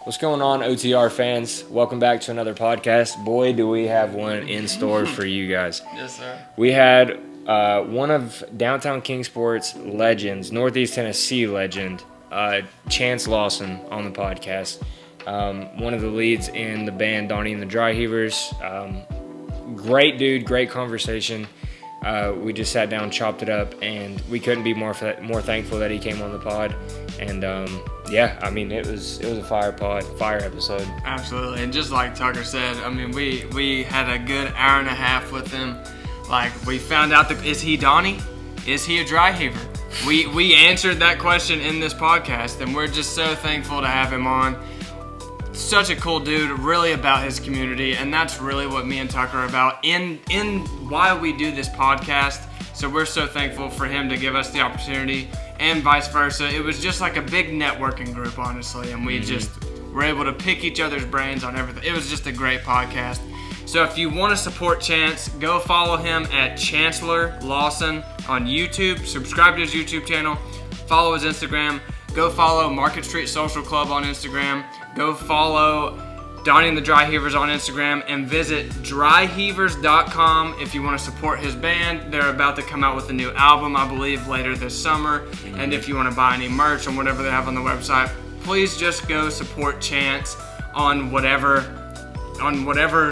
What's going on, OTR fans? Welcome back to another podcast. Boy, do we have one in store for you guys. Yes, sir. We had one of downtown Kingsport's legends, Northeast Tennessee legend, Chance Lawson on the podcast. One of the leads in the band Donnie and the Dry Heavers. Great dude, great conversation. We just sat down, chopped it up, and we couldn't be more thankful that he came on the pod. And it was a fire episode. Absolutely. And just like Tucker said, I mean, we had a good hour and a half with him. Like, we found out is he Donnie? Is he a Dry Heaver? We answered that question in this podcast, and we're just so thankful to have him on. Such a cool dude, really about his community, and that's really what me and Tucker are about in why we do this podcast. So we're so thankful for him to give us the opportunity, and vice versa. It was just like a big networking group, honestly, and we just were able to pick each other's brains on everything. It was just a great podcast. So if you want to support Chance, go follow him at Chancellor Lawson on YouTube. Subscribe to his YouTube channel. Follow his Instagram. Go follow Market Street Social Club on Instagram. Go follow Donnie and the Dry Heavers on Instagram, and visit dryheavers.com if you want to support his band. They're about to come out with a new album, I believe, later this summer. And if you want to buy any merch on whatever they have on the website, please just go support Chance on whatever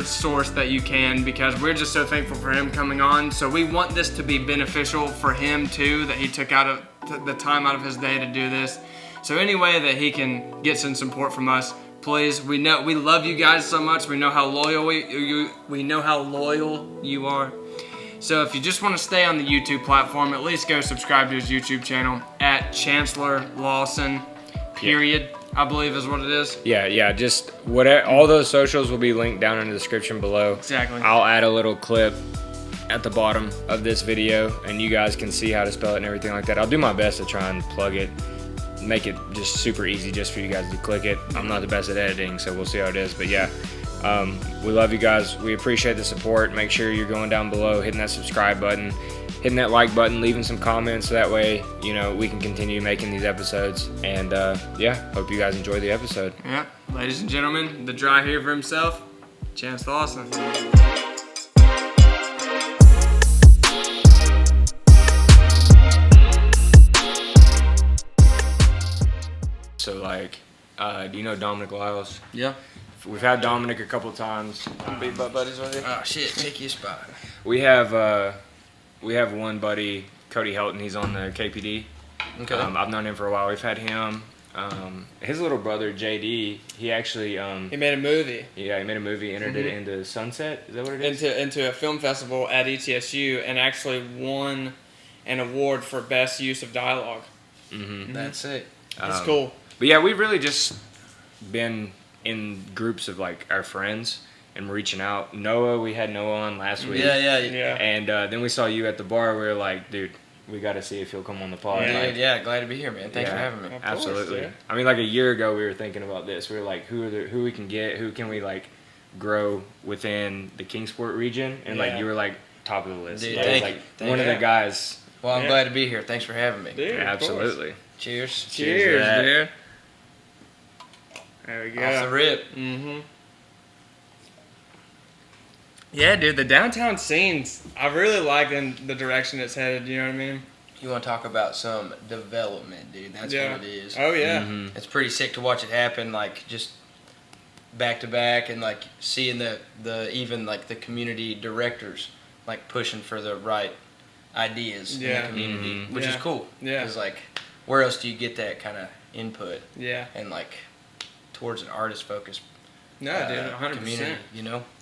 source that you can, because we're just so thankful for him coming on. So we want this to be beneficial for him too, that he took out of the time out of his day to do this. So any way that he can get some support from us, please. We know we love you guys so much. We know how loyal we know how loyal you are. So if you just want to stay on the YouTube platform, at least go subscribe to his YouTube channel at Chancellor Lawson. Period. I believe is what it is. Yeah. Just whatever. All those socials will be linked down in the description below. Exactly. I'll add a little clip at the bottom of this video, and you guys can see how to spell it and everything like that. I'll do my best to try and plug it, make it just super easy just for you guys to click it. I'm not the best at editing, so we'll see how it is. But yeah, we love you guys. We appreciate the support. Make sure you're going down below, hitting that subscribe button, hitting that like button, leaving some comments, so that way, we can continue making these episodes. And hope you guys enjoy the episode. Yeah, ladies and gentlemen, the Dry Heaver himself, Chance Lawson. So, do you know Dominic Lyles? Yeah. We've had Dominic a couple times. Be butt buddies with you? Oh shit, pick your spot. We have one buddy, Cody Helton. He's on the KPD. Okay. I've known him for a while. We've had him. His little brother JD. He actually he made a movie. Yeah, he made a movie. Entered it into Sunset. Is that what it is? Into a film festival at ETSU, and actually won an award for best use of dialogue. That's it. It's cool. But yeah, we've really just been in groups of our friends and reaching out. Noah, we had Noah on last week. Yeah. And then we saw you at the bar. We were like, dude, we got to see if he'll come on the pod. Yeah, glad to be here, man. Thanks for having me. Absolutely. Course, I mean, a year ago we were thinking about this. We were like, who we can get, who can we grow within the Kingsport region, and you were top of the list. Dude, That was one of the guys. Well, I'm glad to be here. Thanks for having me. Dude, absolutely. Cheers. Cheers, dude. There we go. Off the rip. Yeah, dude, the downtown scenes, I really like the direction it's headed, you know what I mean? You want to talk about some development, dude. That's what it is. Oh, yeah. It's pretty sick to watch it happen, just back to back, and seeing the community directors pushing for the right ideas in the community, which is cool. Yeah. Because where else do you get that kind of input? Yeah. And towards an artist focused No, dude, 100%. community,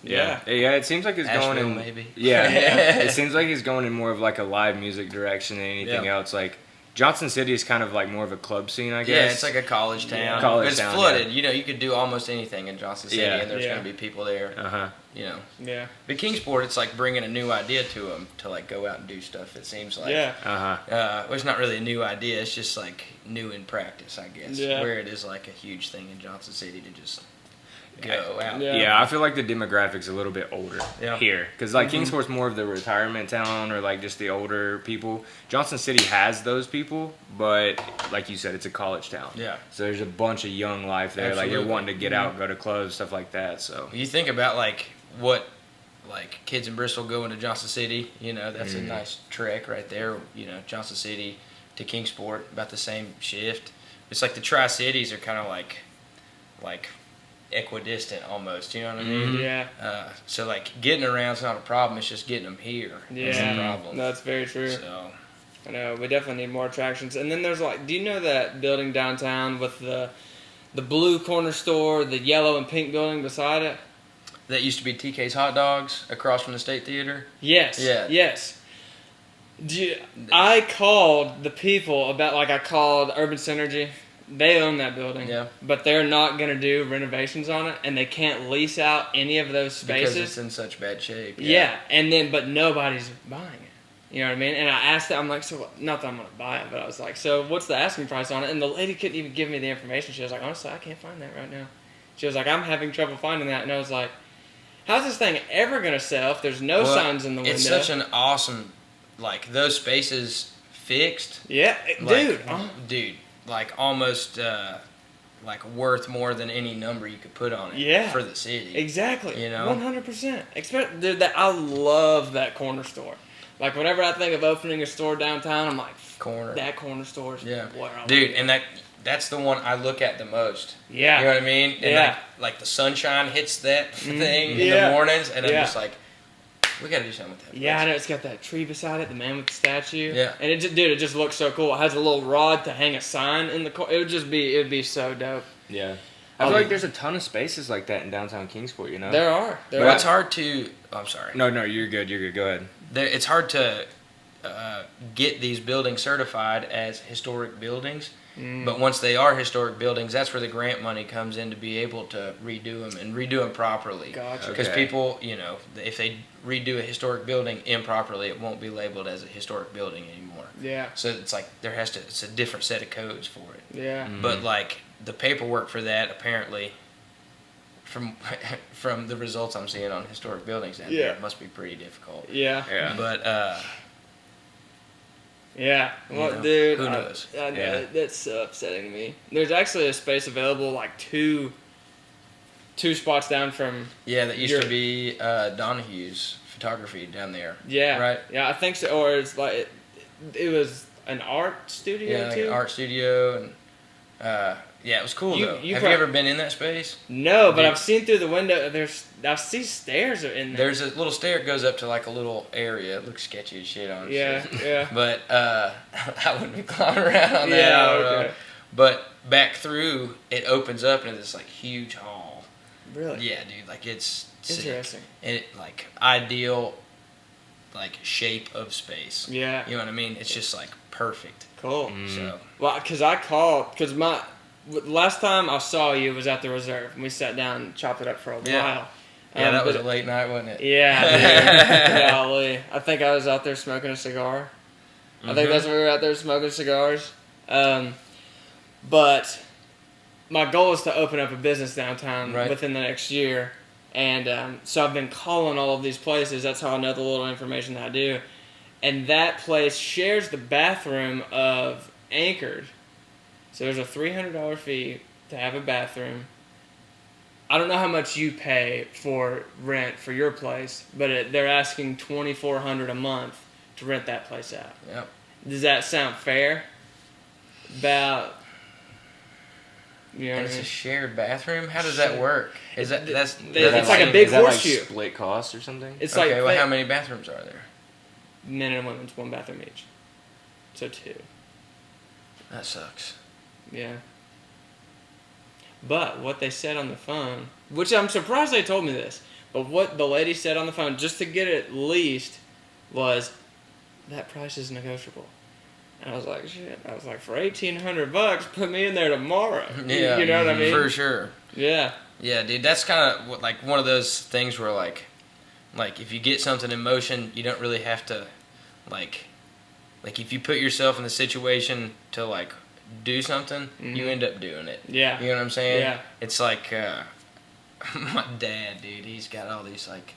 Yeah, it seems like it's going in. Maybe. Yeah, it seems like he's going in more of a live music direction than anything else. Johnson City is kind of like more of a club scene, I guess. Yeah, it's like a college town. Yeah. But it's flooded. Yeah. You could do almost anything in Johnson City, and there's going to be people there. Yeah. But Kingsport, it's like bringing a new idea to them to go out and do stuff. It seems like. Yeah. Well, it's not really a new idea. It's just new in practice, I guess. Yeah. Where it is a huge thing in Johnson City to just. go out. Yeah, I feel like the demographic's a little bit older here. Because, like, Kingsport's more of the retirement town or, like, just the older people. Johnson City has those people, but, like you said, it's a college town. Yeah. So there's a bunch of young life there. Absolutely. Like, they're wanting to get out, go to clubs, stuff like that. So You think about, like, what, like, kids in Bristol go into Johnson City. You know, that's a nice trek right there. You know, Johnson City to Kingsport, about the same shift. It's like the Tri-Cities are kind of like equidistant almost, you know what I mean? Yeah. So like getting around's not a problem. It's just getting them here. That's the problem. That's very true. So I know we definitely need more attractions. And then there's like, do you know that building downtown with the blue corner store, the yellow and pink building beside it? that used to be TK's Hot Dogs across from the State Theater. Yes. Yeah. Yes. I called the people about, like, I called Urban Synergy. They own that building. Yeah. But they're not going to do renovations on it, and they can't lease out any of those spaces. Because it's in such bad shape. Yeah. But nobody's buying it. You know what I mean? And I asked them, I'm like, so what? Not that I'm going to buy it, but I was like, so what's the asking price on it? And the lady couldn't even give me the information. She was like, honestly, I can't find that right now. She was like, I'm having trouble finding that. And I was like, how's this thing ever going to sell if there's no signs in the window? It's such an awesome, like, those spaces fixed. Yeah, like, dude, like, almost, like, worth more than any number you could put on it for the city. Exactly. You know? 100%. Dude, I love that corner store. Like, whenever I think of opening a store downtown, I'm like, that corner store is what I Dude, and that's the one I look at the most. Yeah. You know what I mean? And like the sunshine hits that thing in the mornings, and I'm just like, we got to do something with that place. Yeah, I know. It's got that tree beside it, the man with the statue. Yeah. And it just looks so cool. It has a little rod to hang a sign in the corner. It would be so dope. Yeah. I feel like there's a ton of spaces like that in downtown Kingsport, you know? There are. But it's hard to... I'm sorry. No, you're good. Go ahead. It's hard to get these buildings certified as historic buildings. But once they are historic buildings, that's where the grant money comes in to be able to redo them and redo them properly. Gotcha. Because people, you know, if they redo a historic building improperly, it won't be labeled as a historic building anymore. Yeah. So it's like it's a different set of codes for it. Yeah. But like the paperwork for that, apparently, from the results I'm seeing on historic buildings down there, it must be pretty difficult. Yeah. Yeah. But yeah. Well, dude, who knows? I know, that's so upsetting to me. There's actually a space available, like two spots down from. Yeah, that used to be Donnie's photography down there. Yeah. Right. Yeah, I think so. Or it's like it was an art studio like too. An art studio, and it was cool though. Have you ever been in that space? No, but I've seen through the window. I see stairs in there. There's a little stair that goes up to like a little area. It looks sketchy as shit, honestly. Yeah. But I wouldn't be climbing around on that. I don't know. But back through, it opens up into this like huge hall. Really? Yeah, dude. Like it's interesting. Sick. And it like ideal, like shape of space. Yeah. You know what I mean? It's just like perfect. Cool. So. Well, because last time I saw you was at the Reserve, and we sat down and chopped it up for a while. Yeah, that was a late night, wasn't it? Yeah. Golly. I think I was out there smoking a cigar. I think that's when we were out there smoking cigars. But my goal is to open up a business downtown within the next year. And so I've been calling all of these places. That's how I know the little information that I do. And that place shares the bathroom of Anchored. So there's a $300 fee to have a bathroom. I don't know how much you pay for rent for your place, but they're asking $2,400 a month to rent that place out. Yep. Does that sound fair? About, and it's a shared bathroom. How does that work? Is that it's like a big horseshoe? Like split cost or something? It's okay. Well, how many bathrooms are there? Men and women's, one bathroom each. So 2. That sucks. Yeah. But what they said on the phone, which I'm surprised they told me this, but what the lady said on the phone, just to get it leased, was that price is negotiable. And I was like, shit. I was like, for $1,800, put me in there tomorrow. Yeah. You know what I mean? For sure. Yeah. Yeah, dude. That's kind of like one of those things where like if you get something in motion, you don't really have to like if you put yourself in the situation to like do something, you end up doing it. Yeah. You know what I'm saying? Yeah. It's like my dad, dude, he's got all these like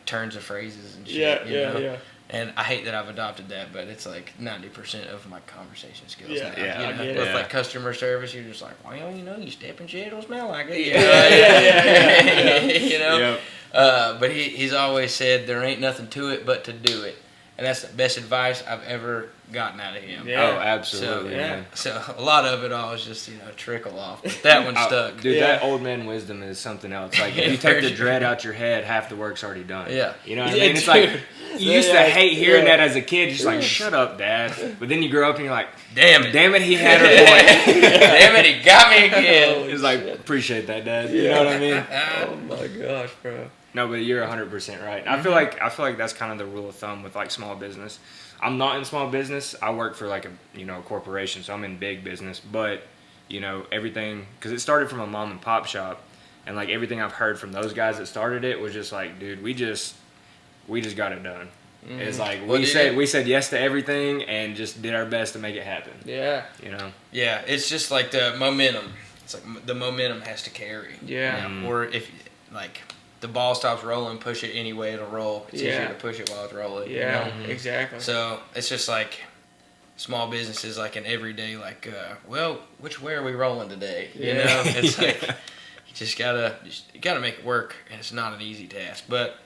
turns of phrases and shit. Yeah, you know? yeah. And I hate that I've adopted that, but it's like 90% of my conversation skills Yeah, now. yeah, You know? I get With it. like customer service, you're just like, well, you know, you step in shit, it'll smell like it. Yeah. You know? Yep. But he's always said there ain't nothing to it but to do it. And that's the best advice I've ever gotten out of him. Yeah. Oh, absolutely, So, man. So a lot of it all is just, you know, trickle off. But that one stuck. Dude, Yeah. that old man wisdom is something else. Like, if you take the dread out your head, half the work's already done. Yeah. You know what I Yeah, mean? It's like, dude. you used to Yeah. hate hearing Yeah. that as a kid. Just like, shut up, Dad. But then you grow up and you're like, Damn it. damn it, he had a point. Damn it, he got me again. It's like, appreciate that, Dad. You know what I mean? Oh my gosh, bro. No, but you're 100% right. I feel like that's kind of the rule of thumb with like small business. I'm not in small business. I work for like a corporation, so I'm in big business. But everything, because it started from a mom and pop shop, and like everything I've heard from those guys that started it was just like, dude, we just got it done. It's like Well, we said yes to everything and just did our best to make it happen. Yeah. You know. Yeah, it's just like the momentum. It's like the momentum has to carry. Yeah. Or if like the ball stops rolling, push it anyway, it'll roll. It's Yeah. easier to push it while it's rolling. Yeah. You know? Exactly. So it's just like small businesses, like an everyday, like, well, which way are we rolling today? You Yeah. know, it's like you just gotta make it work, and it's not an easy task. But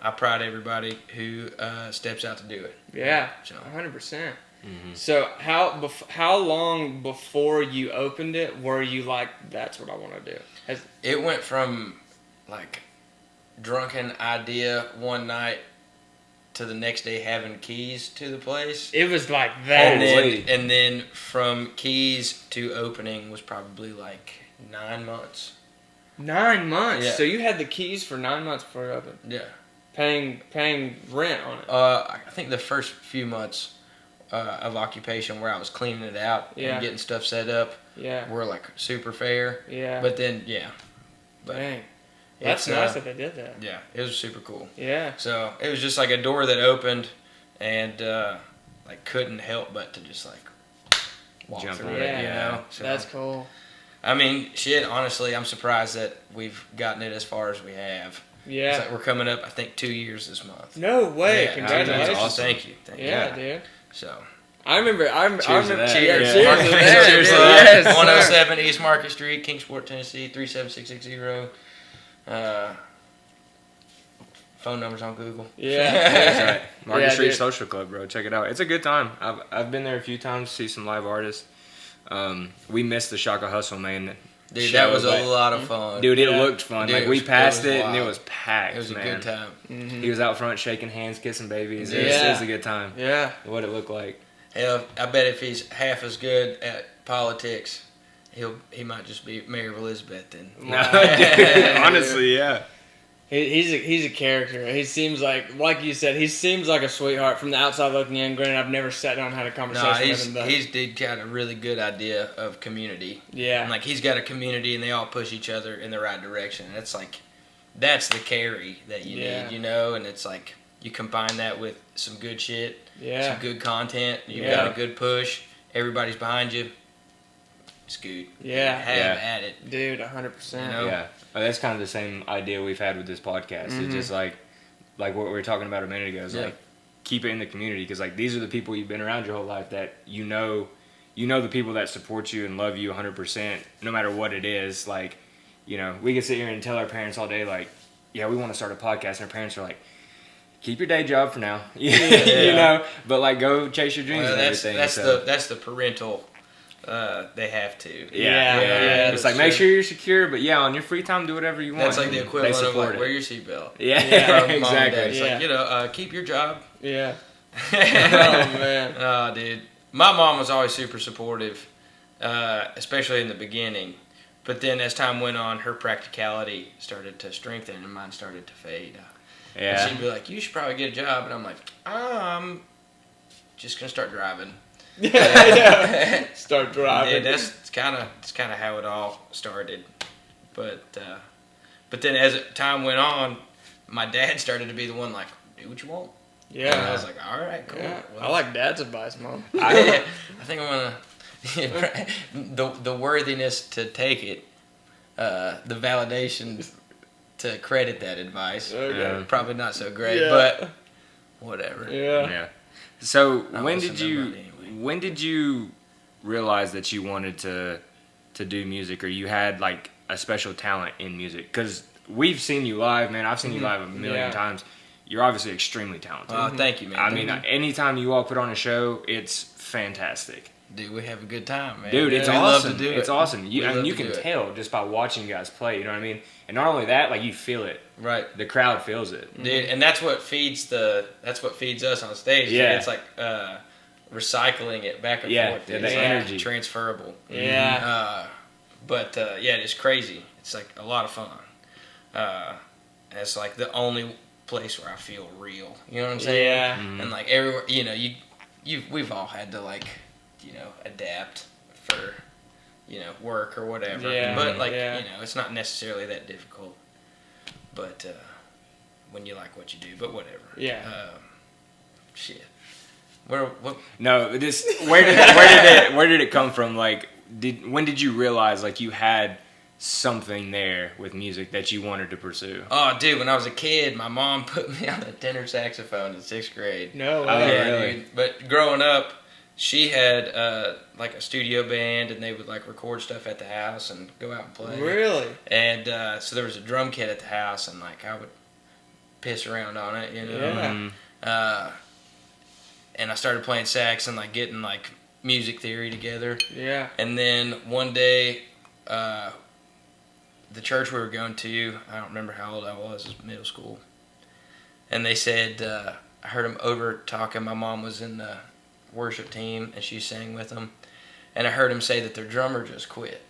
I pride everybody who steps out to do it. Yeah. So 100%. Mm-hmm. So how long before you opened it were you like, that's what I want to do? it went from like drunken idea one night to the next day having keys to the place. It was like that. And then from keys to opening was probably like 9 months. 9 months. Yeah. So you had the keys for 9 months before it opened. Yeah. Paying rent on it. I think the first few months of occupation where I was cleaning it out Yeah. and getting stuff set up Yeah. were like super fair. Yeah. But then, But Dang. That's it's, nice that they did that. yeah, it was super cool. Yeah. So it was just like a door that opened, and like couldn't help but to just like walk Jump through on it. it, You yeah. know, so, That's cool. I mean, shit. Honestly, I'm surprised that we've gotten it as far as we have. Yeah. It's like we're coming up, I think, 2 years this month. No way. Yeah, Congratulations. that's awesome. Thank you. Thank you. Yeah, dude. So, I remember. Cheers to that. Cheers. Yeah. Cheers Market to Street, that. Cheers to Yes, that. sir. 107 East Market Street, Kingsport, Tennessee 37660. Phone numbers on Google. Yeah. That's right. Market Yeah, Street dude. Social Club, bro. Check it out. It's a good time. I've been there a few times to see some live artists. We missed the Shaka Hustle, man. Dude, show, that was but- a lot of fun. Dude, it Yeah. looked fun. Dude, like it we was- passed it was it and it wild. was packed. It was a man. good time. Mhm. He was out front shaking hands, kissing babies. It, Yeah. was a good time. Yeah. What it looked like. Hell, I bet if he's half as good at politics, he might just be Mayor of Elizabeth then. No, dude, honestly, yeah. He's a character. He seems like you said, he seems like a sweetheart from the outside looking in. Granted, I've never sat down and had a No, conversation with him. But he's got a really good idea of community. yeah. And like he's got a community and they all push each other in the right direction. And it's like that's the carry that you Yeah. need, you know, and it's like you combine that with some good shit, Yeah. some good content, you've Yeah. got a good push, everybody's behind you. It's good. Yeah. Have Yeah. at it. Dude, 100%. You know? Yeah. That's kind of the same idea we've had with this podcast. Mhm. It's just like what we were talking about a minute ago. Is Yeah. like keep it in the community because like these are the people you've been around your whole life that you know the people that support you and love you 100% no matter what it is. Like we can sit here and tell our parents all day like, yeah, we want to start a podcast, and our parents are like, keep your day job for now, but like go chase your dreams Well, and that's everything. that's the parental. They have to. Yeah, It's like make sure you're secure, but yeah, on your free time, do whatever you want. That's like the They equivalent of support like it. wear your seatbelt. Yeah, Yeah. From mom and dad. exactly. It's like keep your job. Yeah. Oh, man. Oh, dude. My mom was always super supportive, especially in the beginning. But then as time went on, her practicality started to strengthen and mine started to fade. And Yeah. she'd be like, you should probably get a job. And I'm like, I'm just going to start driving. Yeah. Start driving. Yeah, that's kind of how it all started. But then as time went on, my dad started to be the one like, do what you want. And I Yeah. was like, all right, cool. Yeah. Well, I like Dad's advice, Mom. I think I'm gonna the worthiness to take it the validation to credit that advice. Okay. Probably not so great, Yeah. but whatever. Yeah. So I when listen did to you everybody anyway. when did you realize that you wanted to do music, or you had like a special talent in music? Because we've seen you live, man. I've seen you live a million Yeah. times. You're obviously extremely talented. Thank you, man. I Thank mean, you. anytime you all put on a show, it's fantastic. Dude, we have a good time, man. Dude, it's we awesome. love to do It's it. awesome. We I mean, love you to can do it. tell just by watching you guys play. You know what I mean? And not only that, like you feel it. Right. The crowd feels it. Dude, and that's what feeds us on stage. Yeah. It's like recycling it back and Yeah, forth. yeah, It's the like energy. transferable. Yeah. But yeah, it's crazy. It's like a lot of fun. It's like the only place where I feel real. You know what I'm saying? Yeah. Mm-hmm. And like everywhere, you know, we've all had to like, you know, adapt for, you know, work or whatever. Yeah, But like, yeah. you know, it's not necessarily that difficult. But when you like what you do, but whatever. Yeah. Shit. What? No, this where did it come from? Like, when did you realize like you had something there with music that you wanted to pursue? Oh, dude, when I was a kid, my mom put me on the tenor saxophone in 6th grade. No Oh, way. Yeah, really? dude. But growing up, she had like a studio band, and they would like record stuff at the house and go out and play. Really? And so there was a drum kit at the house, and like I would piss around on it, you know. Yeah. And I started playing sax and like getting like music theory together. Yeah. And then one day, the church we were going to, I don't remember how old I was, it was middle school. And they said, I heard them over talking. My mom was in the worship team and she sang with them. And I heard him say that their drummer just quit.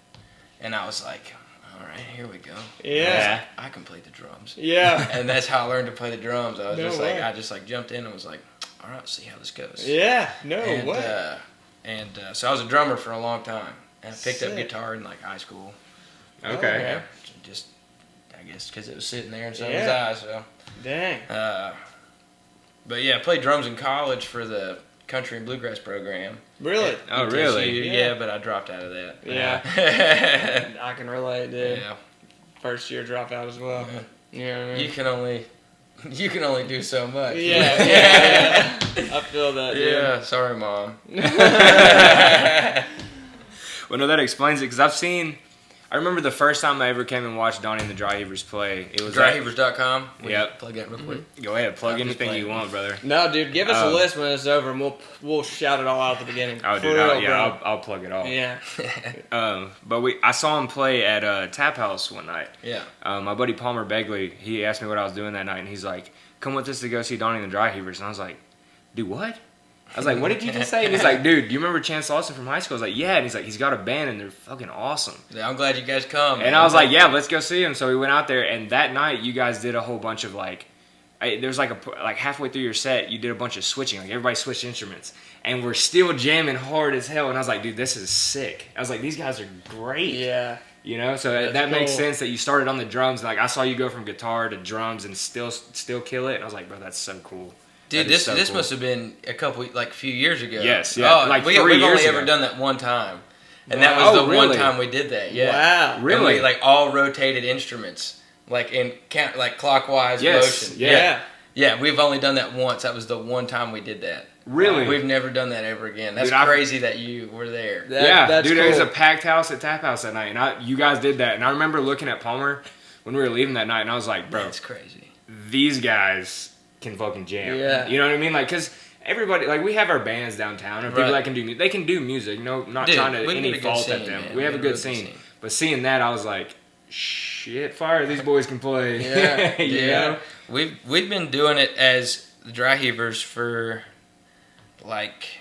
And I was like, all right, here we go. Yeah. I can play the drums. Yeah. And that's how I learned to play the drums. I was No just way. like, I just like jumped in and was like, all right, see how this goes. Yeah. No And, way. So I was a drummer for a long time. And I picked up Sick. guitar in like high school. Okay. Yeah. Just, I guess, because it was sitting there in someone's Yeah. eyes. So, Dang. but yeah, I played drums in college for the country and bluegrass program. Really? Oh, at really? TSU. Yeah. Yeah, but I dropped out of that. Yeah. I can relate, dude. Yeah. First year dropout as well. Yeah. You know what I mean? You can only do so much. Yeah. I feel that, dude. Yeah. Sorry, Mom. Well, no, that explains it, because I remember the first time I ever came and watched Donnie and the Dry Heavers play. It was Dryheavers.com. Yep. Plug that real quick. Go ahead, plug I'm just anything you playing. want, brother. No, dude, give us a Oh. list when it's over, and we'll shout it all out at the beginning. Oh, For dude, real, yeah, bro. I'll plug it all. Yeah. But I saw him play at Tap House one night. Yeah. My buddy Palmer Begley, he asked me what I was doing that night, and he's like, "Come with us to go see Donnie and the Dry Heavers." And I was like, "Dude, what?" I was like, "What did you just say?" And he's like, "Dude, do you remember Chance Lawson from high school?" I was like, "Yeah." And he's like, "He's got a band, and they're fucking awesome." Yeah, I'm glad you guys come. And I was like, "Yeah, let's go see him." So we went out there, and that night you guys did a whole bunch of like, there was like halfway through your set, you did a bunch of switching, like everybody switched instruments, and we're still jamming hard as hell. And I was like, "Dude, this is sick." I was like, "These guys are great." Yeah. You know, so That's that makes cool. sense that you started on the drums. Like I saw you go from guitar to drums and still kill it. And I was like, "Bro, that's so cool." dude, That is this so cool. must have been a few years ago. Yes, yeah, Oh, like we've 3 only years ever ago. done that one time, and Wow. that was Oh, the really? one time we did that. Yeah. Wow. And Really? we like all rotated instruments, like in like clockwise Yes, motion. Yeah. Yeah, we've only done that once. That was the one time we did that. Really? We've never done that ever again. That's Dude, I- crazy that you were there. That's dude, cool. it was a packed house at Tap House that night, and you guys did that. And I remember looking at Palmer when we were leaving that night, and I was like, "Bro, That's crazy. these guys can fucking jam." Yeah. You know what I mean? Like, cause everybody, like, we have our bands downtown, and people Right. that they can do music. No, not Dude, trying to we any get a good fault at scene, them. man. We have a We good have a good scene. scene. But seeing that, I was like, shit, fire! These boys can play. Yeah. You Yeah. know? We've been doing it as the Dry Heavers for like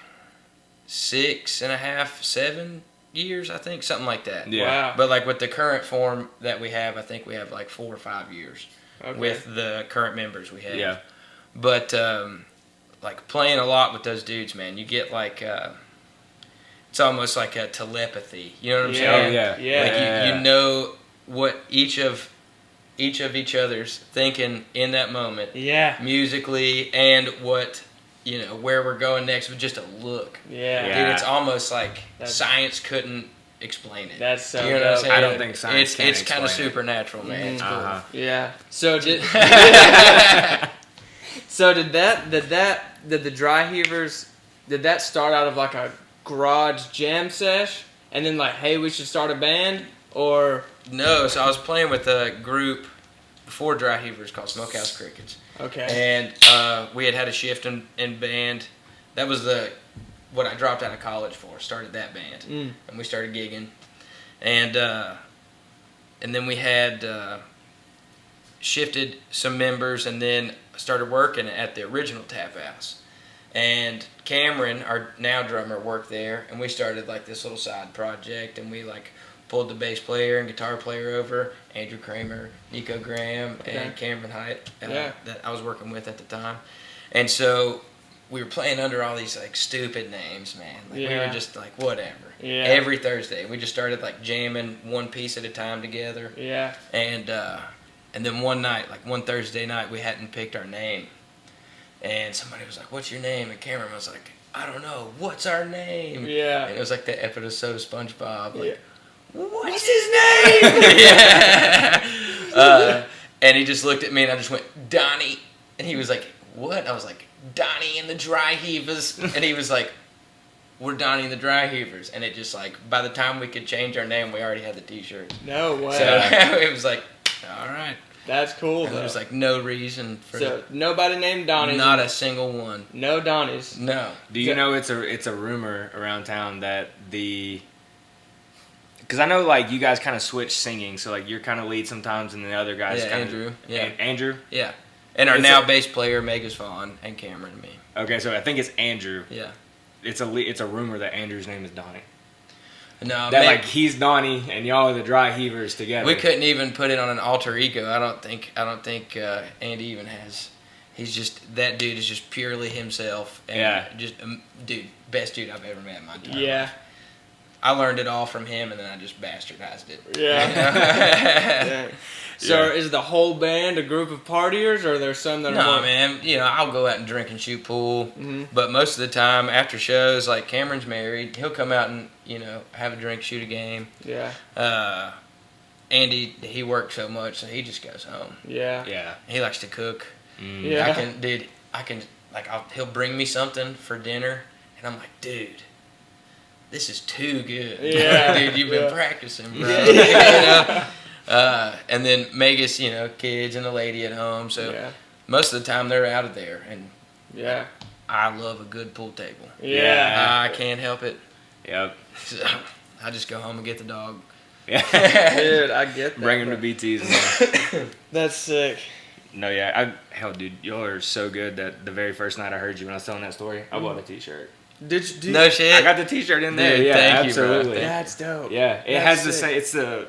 6.5, 7 years, I think, something like that. Yeah. Wow. But like with the current form that we have, I think we have like 4 or 5 years Okay. with the current members we have. Yeah. But like playing a lot with those dudes, man, you get like it's almost like a telepathy. You know what I'm Yeah. saying? Oh, yeah. Yeah. Like you know what each of each other's thinking in that moment, Yeah. musically, and what where we're going next with just a look. Yeah. Yeah. Dude, it's almost like That's- science couldn't explain it. That's so you know what I'm dope. saying? I don't think science can It's kind of explain it. supernatural, man. It's cool. Yeah. So did so did the Dry Heavers, did that start out of like a garage jam sesh and then like, hey, we should start a band, or No, so I was playing with a group before Dry Heavers called Smokehouse Crickets. okay. And we had a shift in band. That was what I dropped out of college for. Started that band, and we started gigging, and then we had shifted some members, and then started working at the original Tap House. And Cameron, our now drummer, worked there, and we started like this little side project, and we like pulled the bass player and guitar player over, Andrew Kramer, Nico Graham, and Cameron Height, that I was working with at the time. And so we were playing under all these like stupid names, man. Like we were just like whatever. Yeah. Every Thursday, we just started like jamming one piece at a time together. Yeah. And then one night, like one Thursday night, we hadn't picked our name. And somebody was like, "What's your name?" And Cameron was like, "I don't know. What's our name?" Yeah. And it was like the episode of SpongeBob. Like, What's his name? yeah. And he just looked at me, and I just went, "Donnie." And he was like, "What?" I was like, "Donnie and the Dry Heavers." And he was like, "We're Donnie and the Dry Heavers." And it just like, by the time we could change our name, we already had the T-shirt. No way. So it was like, all right. That's cool. And there was like no reason for so nobody named Donnie. not a single one. No Donnies. No. Do you know it's a rumor around town that because I know like you guys kind of switch singing, so like you're kind of lead sometimes, and the other guys kind of Andrew. Yeah. Andrew. Yeah. And our now bass player Megas Vaughn and Cameron and me. Okay, so I think it's Andrew. Yeah. It's a rumor that Andrew's name is Donnie. No, That like he's Donnie and y'all are the Dry Heavers together. we couldn't even put it on an alter ego. I don't think Andy even has. He's just, that dude is just purely himself. And just dude, best dude I've ever met in my entire life. I learned it all from him, and then I just bastardized it. Yeah. So is the whole band a group of partiers, or are there some that are No, more... man. You know, I'll go out and drink and shoot pool. But most of the time, after shows, like Cameron's married, he'll come out and, you know, have a drink, shoot a game. Yeah. Andy, he works so much, so he just goes home. Yeah. Yeah. He likes to cook. Yeah. He'll bring me something for dinner, and I'm like, dude, this is too good. Yeah. Dude, you've been practicing, bro. You know? And then Megas, you know, kids and a lady at home, so most of the time they're out of there, and I love a good pool table. Yeah. I can't help it. Yep. So, I just go home and get the dog. Yeah. Dude, I get that. Bring him to BTs. That's sick. No, yeah. Hell, dude, y'all are so good that the very first night I heard you when I was telling that story, I bought a T-shirt. Did you? No shit. I got the T-shirt in there. Dude, Yeah, thank absolutely. you, bro. That's dope. Yeah, it That's has the sick. same.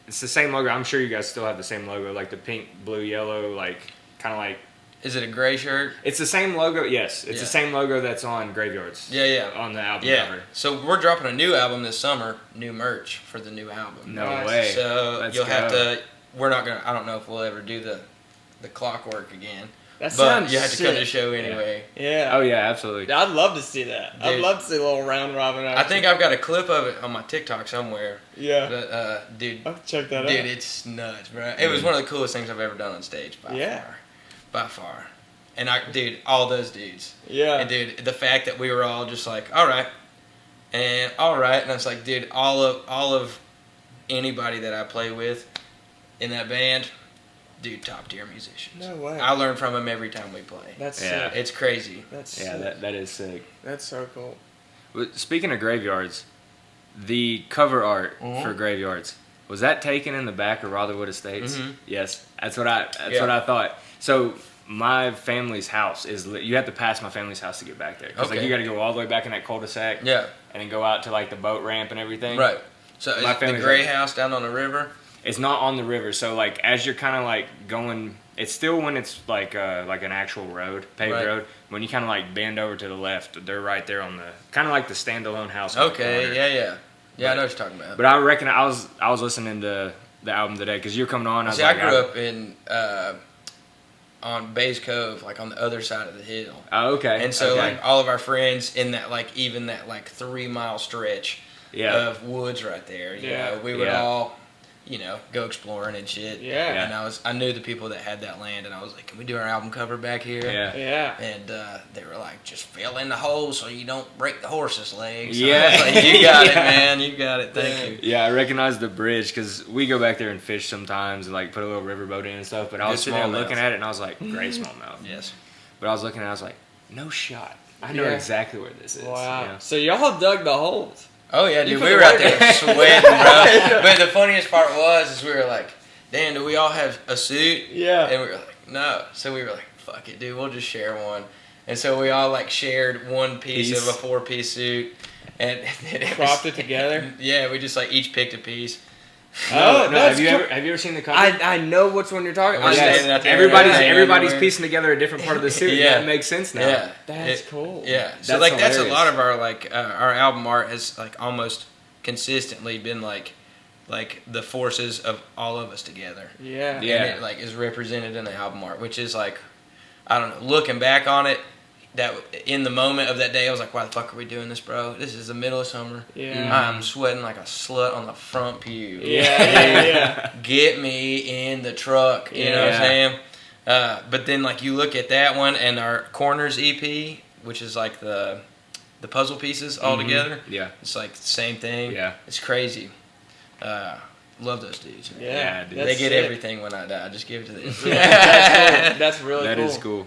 It's the same logo. I'm sure you guys still have the same logo, like the pink, blue, yellow, like kind of like. Is it a gray shirt? It's the same logo. Yes, it's the same logo that's on Graveyards. Yeah. On the album Yeah. cover. So we're dropping a new album this summer, new merch for the new album. No Nice. way. So Let's you'll have go. to. We're not gonna. I don't know if we'll ever do the clockwork again. That But sounds you have to come to the sick. show anyway. Yeah. Oh yeah, absolutely. I'd love to see that. I'd Dude. love to see a little round robin action. I think I've got a clip of it on my TikTok somewhere. Yeah. But dude, I'll check that out. dude, it's nuts, bro. It was one of the coolest things I've ever done on stage by far. And all those dudes. Yeah. And dude, the fact that we were all just like, all right, and I was like, dude, all of anybody that I play with in that band, dude, top tier musicians. No way. I learn from them every time we play. That's Yeah. sick. It's crazy. That's Yeah, sick. that is sick. That's so cool. But speaking of Graveyards, the cover art Mhm. for Graveyards, was that taken in the back of Rotherwood Estates? Mhm. Yes, that's what I thought. So my family's house is you have to pass my family's house to get back there. 'Cause like Okay. you got to go all the way back in that cul-de-sac. Yeah. And then go out to like the boat ramp and everything. Right. So is My it the family's gray like- house down on the river? It's not on the river, so like as you're kind of like going, it's still when it's like an actual road, paved Right. road. When you kind of like bend over to the left, they're right there on the kind of like the standalone house. on the Okay. corner. Yeah. I know what you're talking about. But I reckon I was listening to the album today because you're coming on. I was See, like, I grew up in on Bays Cove, like on the other side of the hill. Oh, okay. And so okay. like all of our friends in that like even that like 3 mile stretch, of woods right there. You know, we would all, you know, go exploring and shit. Yeah. And I knew the people that had that land, and I was like, can we do our album cover back here? Yeah. And they were like, just fill in the hole so you don't break the horse's legs. Yeah. I was like, you got it, man. You got it. Thank you. Yeah, I recognize the bridge because we go back there and fish sometimes and like put a little riverboat in and stuff. But I was sitting there looking at it and I was like, great smallmouth. Yes. But I was looking at it, I was like, no shot. I know exactly where this is. Wow. You know? So y'all dug the holes. Oh yeah, dude, we were out there sweating, bro. But the funniest part is we were like, damn, do we all have a suit? Yeah. And we were like, no. So we were like, fuck it, dude, we'll just share one. And so we all like shared one piece of a 4-piece suit, and cropped it together. Yeah, we just like each picked a piece. No, have you ever seen the cover? I know which one you're talking about. Yes. Everybody's piecing together a different part of the suit. Yeah. That makes sense now. Yeah, That's cool. Yeah, so That's like that's a hilarious. lot of our like our album art has like almost consistently been like the forces of all of us together. Yeah. Yeah. And it like is represented in the album art, which is like, I don't know, looking back on it, that in the moment of that day, I was like, why the fuck are we doing this, bro? This is the middle of summer. Yeah. I'm sweating like a slut on the front pew. Yeah. Get me in the truck. You know what I'm saying? But then like you look at that one and our Corners EP, which is like the puzzle pieces all together. Yeah. It's like the same thing. Yeah. It's crazy. Love those dudes. Man. Yeah. dude. They get sick. everything when I die. Just give it to them. That's cool. That's really That cool. is cool.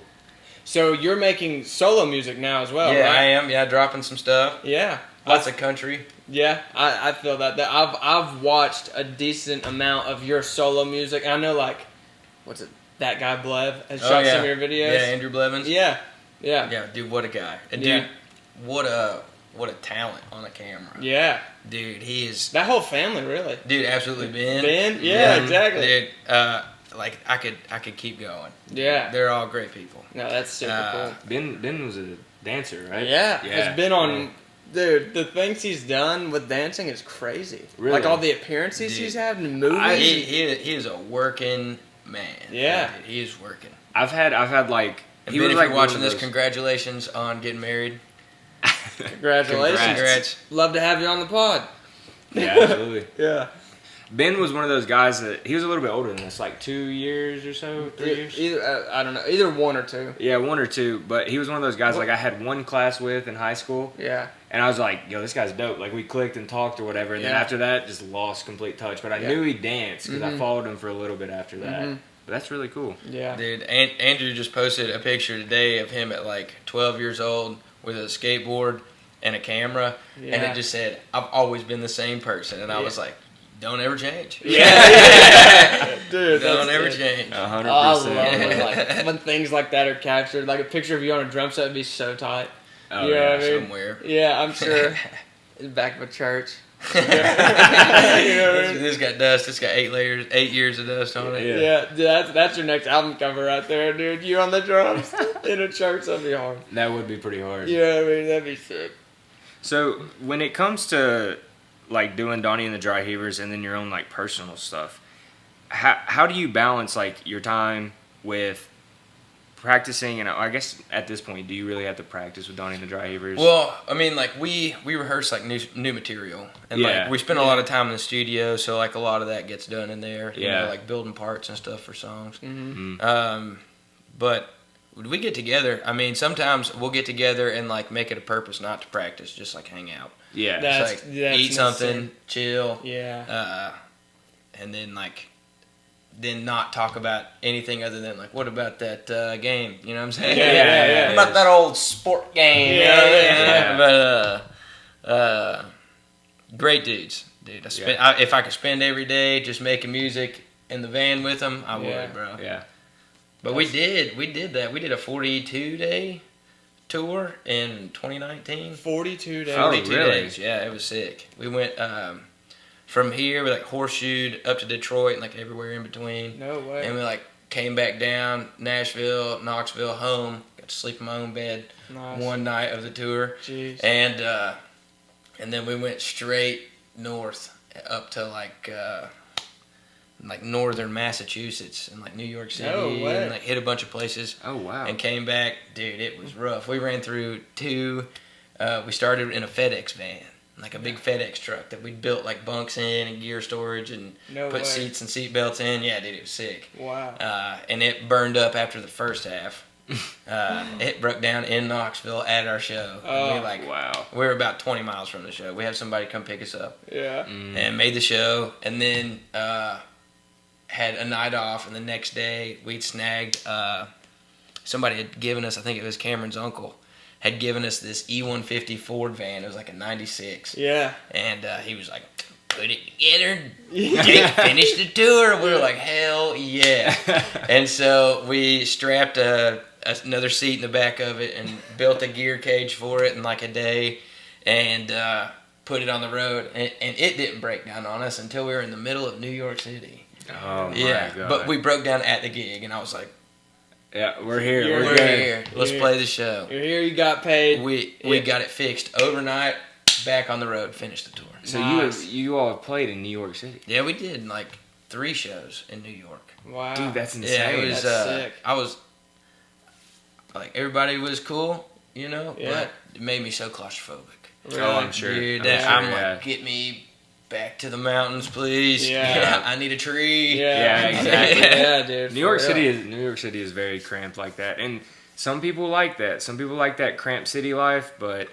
So you're making solo music now as well, Yeah, right? I am. Yeah, dropping some stuff. Yeah. Lots of country. Yeah, I feel that. I've watched a decent amount of your solo music. And I know, like, what's it? That guy Blev has shot some of your videos. Yeah, Andrew Blevins. Yeah. Yeah, dude, what a guy. And dude, what a talent on a camera. Yeah. Dude, he is. That whole family, really. Dude, absolutely Ben. Ben? Yeah, exactly. Dude, like I could keep going. Yeah. They're all great people. No, that's super cool. Ben was a dancer, right? Yeah. Yeah. Has been on. Dude, the things he's done with dancing is crazy. Really? Like all the appearances Dude. he's had in movies. He is a working man. Yeah. Dude, he is working. I've had like. And He Ben, was if like you're one watching of this, those- congratulations on getting married. Congratulations. Congrats. Love to have you on the pod. Yeah, absolutely. Yeah. Ben was one of those guys that he was a little bit older than us, like 2 years or so, 3 years. Either I don't know, either 1 or 2. Yeah, 1 or 2. But he was one of those guys like I had one class with in high school, Yeah. and I was like, "Yo, this guy's dope." Like we clicked and talked or whatever, and then Yeah. after that, just lost complete touch. But I knew he danced because I followed him for a little bit after that. But that's really cool. Yeah. Dude, Andrew just posted a picture today of him at like 12 years old with a skateboard and a camera, and Yeah. it just said, "I've always been the same person," and I was like, "Don't ever change." Yeah. Dude, Don't that's ever sick. change. 100%. Oh, I love it. Like, when things like that are captured. Like a picture of you on a drum set would be so tight. Oh, You know yeah. what I mean? Somewhere. Yeah, I'm sure. In the back of a church. You know what I mean? This got dust. It's got 8 years of dust on it. Yeah, dude, that's your next album cover right there, dude. You on the drums in a church, that'd be hard. That would be pretty hard. You know what I mean? That'd be sick. So when it comes to like doing Donnie and the Dry Heavers and then your own like personal stuff, how do you balance like your time with practicing? And I guess at this point, do you really have to practice with Donnie and the Dry Heavers? Well, I mean, like we rehearse like new material, and like we spend a lot of time in the studio, so like a lot of that gets done in there. You know, like building parts and stuff for songs. But we get together. I mean, sometimes we'll get together and like make it a purpose not to practice, just like hang out. yeah. Just, like eat something, chill. Yeah. And then like. Then not talk about anything other than like, what about that game? You know what I'm saying? Yeah. What about that old sport game? But great dudes, dude. If I could spend every day just making music in the van with them, I would, bro. Yeah. But we did that. We did a 42-day tour in 2019. 42 days. 42 really? days. Yeah, it was sick. We went from here, we like horseshoed up to Detroit and like everywhere in between. No way. And we like came back down Nashville, Knoxville, home. Got to sleep in my own bed Nice. one night of the tour. Jeez. And then we went straight north up to like northern Massachusetts and like New York City. No way. And like hit a bunch of places. Oh wow. And came back, dude. It was rough. We ran through 2. We started in a FedEx van. like a big FedEx truck that we'd built like bunks in and gear storage and put seats and seat belts in. Yeah, dude, it was sick. Wow. And it burned up after the first half. It broke down in Knoxville at our show. Oh, wow. We were about 20 miles from the show. We had somebody come pick us up. Yeah. And made the show, and then had a night off, and the next day we'd snagged somebody had given us, I think it was Cameron's uncle, had given us this E150 Ford van. It was like a 96. Yeah. And he was like, put it together, finish the tour. We were like, hell yeah. And so we strapped another seat in the back of it and built a gear cage for it in like a day and put it on the road. And it didn't break down on us until we were in the middle of New York City. Oh, my God. But we broke down at the gig, and I was like, yeah, we're here. we're here. Let's play the show. You're here, you got paid. We got it fixed overnight, back on the road, finished the tour. So Nice. you all played in New York City. Yeah, we did like 3 shows in New York. Wow. Dude, that's insane. Yeah, it was. That's sick. I was like, everybody was cool, Yeah. but it made me so claustrophobic. Really? Oh, I'm sure. Dude, I'm like, get me back to the mountains, please. Yeah. I need a tree. Yeah, exactly. Yeah, dude. New York City is very cramped like that, and some people like that. Some people like that cramped city life, but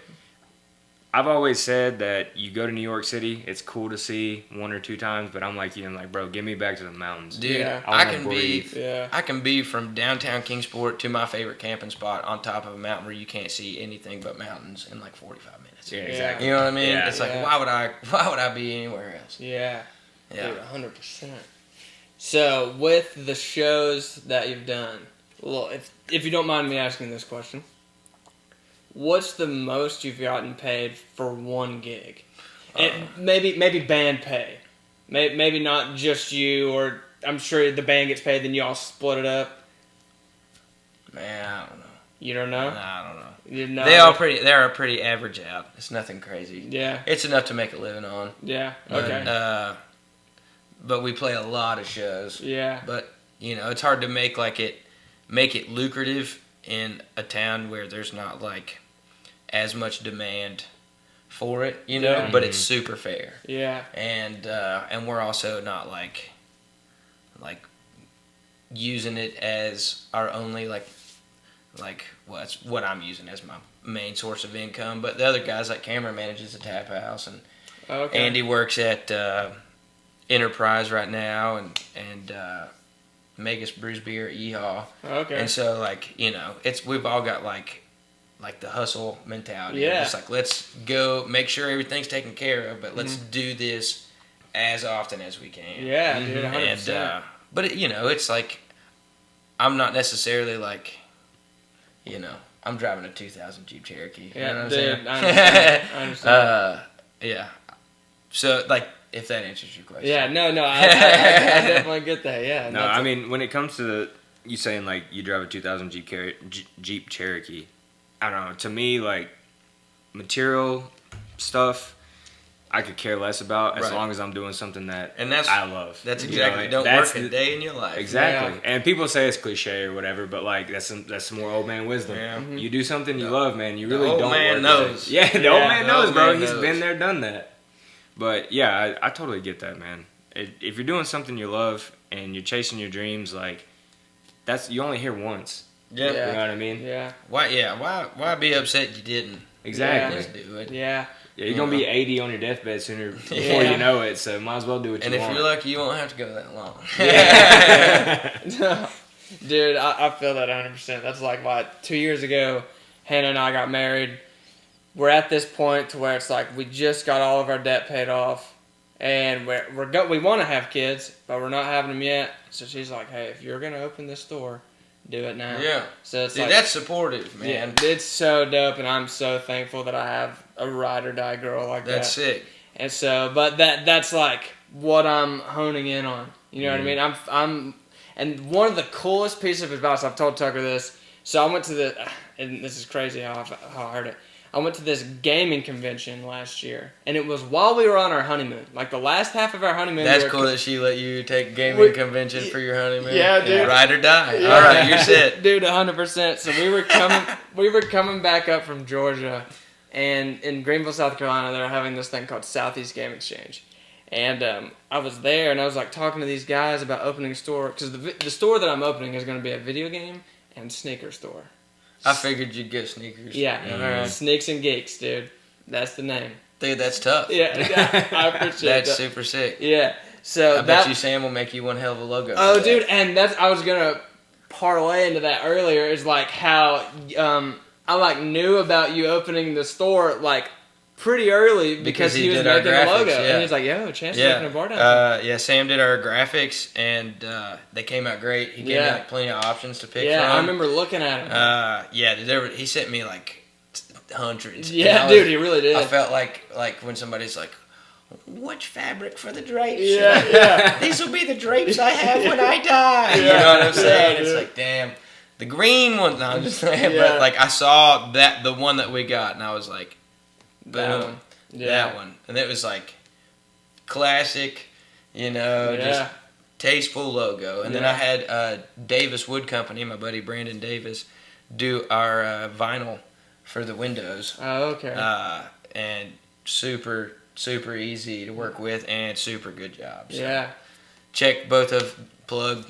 I've always said that you go to New York City, it's cool to see 1 or 2 times, but I'm like you, I'm like, bro, get me back to the mountains. Dude, Yeah. I can be. Yeah. I can be from downtown Kingsport to my favorite camping spot on top of a mountain where you can't see anything but mountains in like 45 minutes. Yeah, exactly. You know what I mean? Yeah. It's like, Yeah. why would I be anywhere else? Yeah. Yeah. Dude, 100%. So, with the shows that you've done, well, if you don't mind me asking this question, what's the most you've gotten paid for one gig? Maybe band pay. Maybe not just you, or I'm sure the band gets paid, then you all split it up. Man, I don't know. You don't know? I don't know. You know? They are pretty average out. It's nothing crazy. Yeah. It's enough to make a living on. Yeah. But, Okay. but we play a lot of shows. Yeah. But it's hard to make it lucrative in a town where there's not like as much demand for it. Yeah. But it's super fair. Yeah. And we're also not like using it as our only like it's what I'm using as my main source of income. But the other guys, like Cameron manages a tap house, and Okay. Andy works at Enterprise right now, and Magus Brews Beer at Yeehaw. Okay. And so we've all got like the hustle mentality. Yeah. It's like, let's go make sure everything's taken care of, but let's do this as often as we can. Yeah, dude, 100%. And but it's like, I'm not necessarily like, I'm driving a 2000 Jeep Cherokee. Yeah, you know what dude, I'm saying? I understand. Yeah. So like, if that answers your question. Yeah, no, I definitely get that. Yeah. No, I mean, when it comes to you saying like you drive a 2000 Jeep Cherokee, I don't know. To me, like material stuff, I could care less about as Right. long as I'm doing something that And that's I love. That's You exactly. know, Don't that's work a day in your life. Exactly. Yeah. And people say it's cliche or whatever, but like that's some more old man wisdom. Yeah. You do something you The- love, man. You the really old don't man work knows. at it. Yeah, the Yeah, old man the knows, old bro. man He's knows. been there, done that. But yeah, I totally get that, man. If you're doing something you love and you're chasing your dreams, like you only hear once. Yeah. You know what I mean? Yeah. Why be upset you didn't? Exactly. Just do it. Yeah. Yeah, you're gonna be 80 on your deathbed sooner before Yeah. you know it. So might as well do what And you if want. you're lucky, you won't have to go that long. No, dude, I feel that 100%. That's like why 2 years ago, Hannah and I got married. We're at this point to where it's like we just got all of our debt paid off, and we want to have kids, but we're not having them yet. So she's like, "Hey, if you're gonna open this store, do it now." Yeah. So it's Dude, like, that's supportive, man. yeah, it's so dope, and I'm so thankful that I have a ride or die girl like that. That's sick. And so, but that's like what I'm honing in on. You know what I mean? I'm, and one of the coolest pieces of advice, I've told Tucker this. So I went to and this is crazy how I heard it. I went to this gaming convention last year, and it was while we were on our honeymoon. Like the last half of our honeymoon. That's we were cool that she let you take gaming convention for your honeymoon. Yeah, dude. Ride or die. Yeah. All right, you're set. Dude, 100%. So we were coming back up from Georgia, And in Greenville, South Carolina, they're having this thing called Southeast Game Exchange. And I was there, and I was like talking to these guys about opening a store, because the store that I'm opening is going to be a video game and sneaker store. I figured you'd get sneakers. Yeah, Sneaks and Geeks, dude. That's the name. Dude, that's tough. Yeah, I appreciate that. That's super sick. Yeah, so I bet you Sam will make you one hell of a logo. Oh, dude, and I was gonna parlay into that earlier. Is like how I like knew about you opening the store like pretty early because he was making a logo, and he's like, "Yo, Chance is opening a bar down." Yeah, Sam did our graphics, and they came out great. He gave me like plenty of options to pick from. Yeah, I remember looking at him. He sent me like hundreds. Yeah, dude, he really did. I felt like when somebody's like, "Which fabric for the drapes?" Yeah. These will be the drapes I have when I die. You know what I'm saying? It's like, damn, the green one. No, I'm just saying, but like I saw the one that we got, and I was like, boom, that one, and it was like classic, just tasteful logo. And then I had Davis Wood Company, my buddy Brandon Davis, do our vinyl for the windows. Oh, okay. And super easy to work with and super good job. So check both of plug.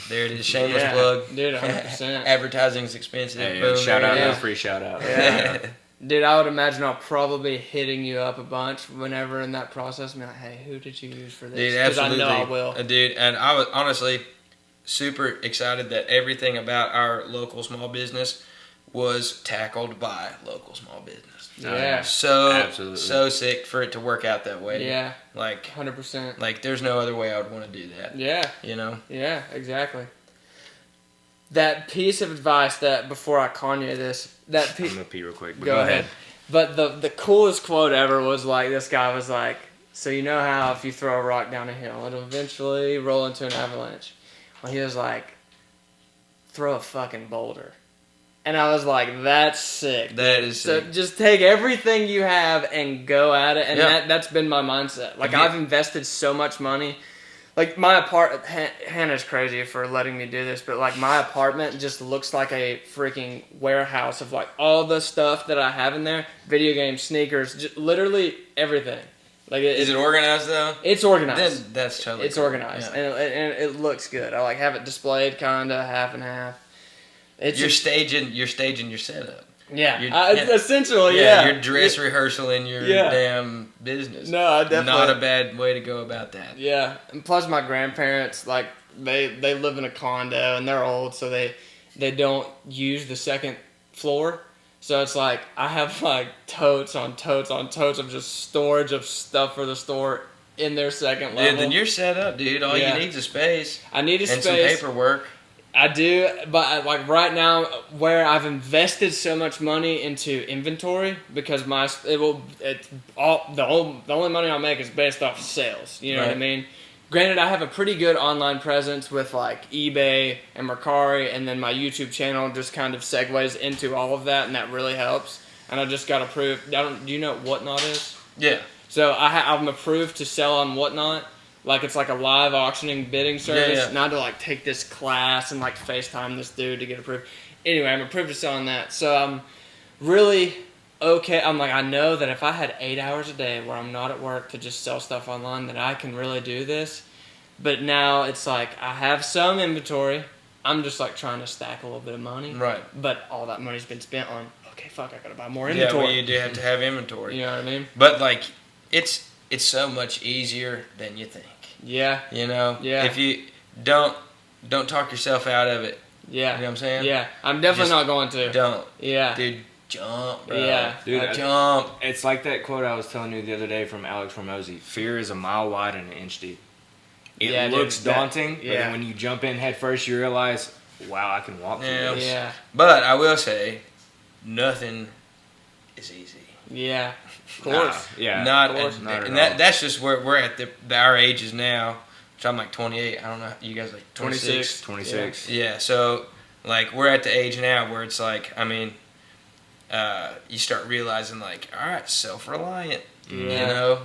There it is, shameless plug. Dude, 100%. Advertising's expensive. Hey, Boom, shout out, no free shout out. Yeah. Dude, I would imagine I'll probably be hitting you up a bunch whenever in that process. I'm like, hey, who did you use for this? Dude, absolutely. I know I will. Dude, and I was honestly super excited that everything about our local small business was tackled by local small business. Yeah. So sick for it to work out that way. Yeah. Like 100%. Like there's no other way I would want to do that. Yeah. Yeah, exactly. That piece of advice that before I Kanye this, I'm gonna pee real quick. But go ahead. But the coolest quote ever was like, this guy was like, so you know how if you throw a rock down a hill, it'll eventually roll into an avalanche. Well, he was like, throw a fucking boulder. And I was like, that's sick. That is sick. So just take everything you have and go at it. And that's been my mindset. Like, I've invested so much money. Like, my apartment, Hannah's crazy for letting me do this, but, like, my apartment just looks like a freaking warehouse of, like, all the stuff that I have in there. Video games, sneakers, just literally everything. Like, is it organized, though? It's organized. Then that's totally It's organized. Yeah. And it looks good. I, like, have it displayed kind of half and half. You're staging your setup. Yeah, essentially, yeah. Your dress rehearsal in your damn business. No, I definitely. Not a bad way to go about that. Yeah, and plus my grandparents, like, they live in a condo and they're old, so they don't use the second floor. So it's like I have like totes on totes on totes of just storage of stuff for the store in their second level. Yeah, then you're set up, dude. All you need is a space. I need a space. And some paperwork. I do, but like right now, where I've invested so much money into inventory because the only money I'll make is based off sales. You know what I mean? Granted, I have a pretty good online presence with like eBay and Mercari, and then my YouTube channel just kind of segues into all of that, and that really helps. And I just got approved. Do you know what Whatnot is? Yeah. So I'm approved to sell on Whatnot. Like, it's like a live auctioning bidding service. And I had to, like, take this class and, like, FaceTime this dude to get approved. Anyway, I'm approved to sell on that. So I'm really okay. I'm like, I know that if I had 8 hours a day where I'm not at work to just sell stuff online, that I can really do this. But now it's like I have some inventory. I'm just, like, trying to stack a little bit of money. Right. But all that money's been spent on, okay, fuck, I gotta buy more inventory. Yeah, well, you do have to have inventory. You know what I mean? But, like, it's so much easier than you think. Yeah. You know? Yeah. If you don't talk yourself out of it. Yeah. You know what I'm saying? Yeah. I'm definitely not going to. Don't. Yeah. Dude, jump, bro. Yeah. Dude, jump. It's like that quote I was telling you the other day from Alex Hormozy. Fear is a mile wide and an inch deep. It looks daunting, but then when you jump in head first, you realize, wow, I can walk through this. Yeah. But I will say, nothing is easy. Yeah. Of course. Not and that's just where we're at our ages now, which I'm like 28. I don't know, you guys like 26? 26. Yeah, so like we're at the age now where it's like, I mean, you start realizing like, all right, self-reliant, you know?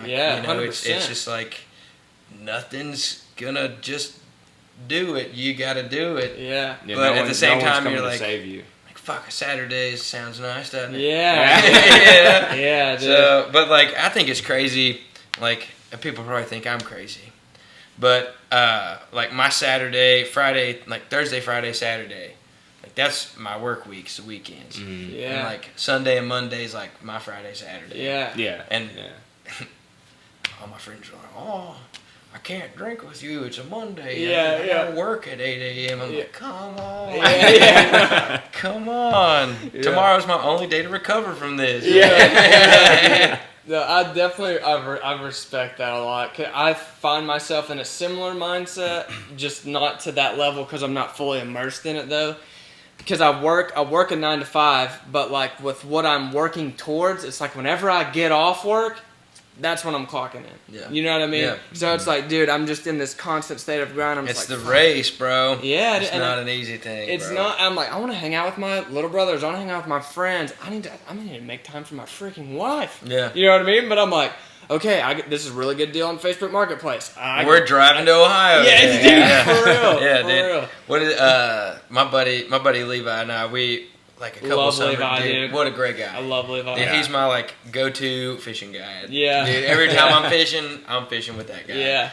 You know, it's just like nothing's gonna just do it. You gotta do it. Yeah. But at the same time, you're like, save you. fuck, Saturdays sounds nice, doesn't it? Yeah. Yeah. Yeah, dude. So, but like, I think it's crazy. Like, people probably think I'm crazy, but like my Saturday, Friday, like Thursday, Friday, Saturday, like that's my work weeks, the weekends. Yeah. And like Sunday and Monday's like my Friday, Saturday. Yeah. Yeah. And all my friends are like, "Oh, I can't drink with you. It's a Monday. Yeah, I gotta work at 8 a.m." I'm like, "Come on, Yeah. come on. Yeah. Tomorrow's my only day to recover from this." Yeah. No, I definitely I respect that a lot. 'Cause I find myself in a similar mindset, just not to that level because I'm not fully immersed in it though. Because I work a 9 to 5, but like with what I'm working towards, it's like whenever I get off work, that's when I'm clocking in. Yeah. You know what I mean? Yeah. So it's like, dude, I'm just in this constant state of grind. I'm It's just the like, fuck. race, bro. Yeah, It's and not an easy thing. It's bro. not. I'm like, I want to hang out with my little brothers. I want to hang out with my friends. I need to make time for my freaking wife. Yeah. You know what I mean? But I'm like, okay, this is a really good deal on Facebook Marketplace. We're driving to Ohio. Yeah, dude, for real. Yeah, for dude. real. What is my buddy Levi and I, we like a couple Love summers. Levi, Dude, dude. what a great guy. I love Levi. Dude, he's my like go-to fishing guy. Yeah. Dude, every time I'm fishing with that guy. Yeah.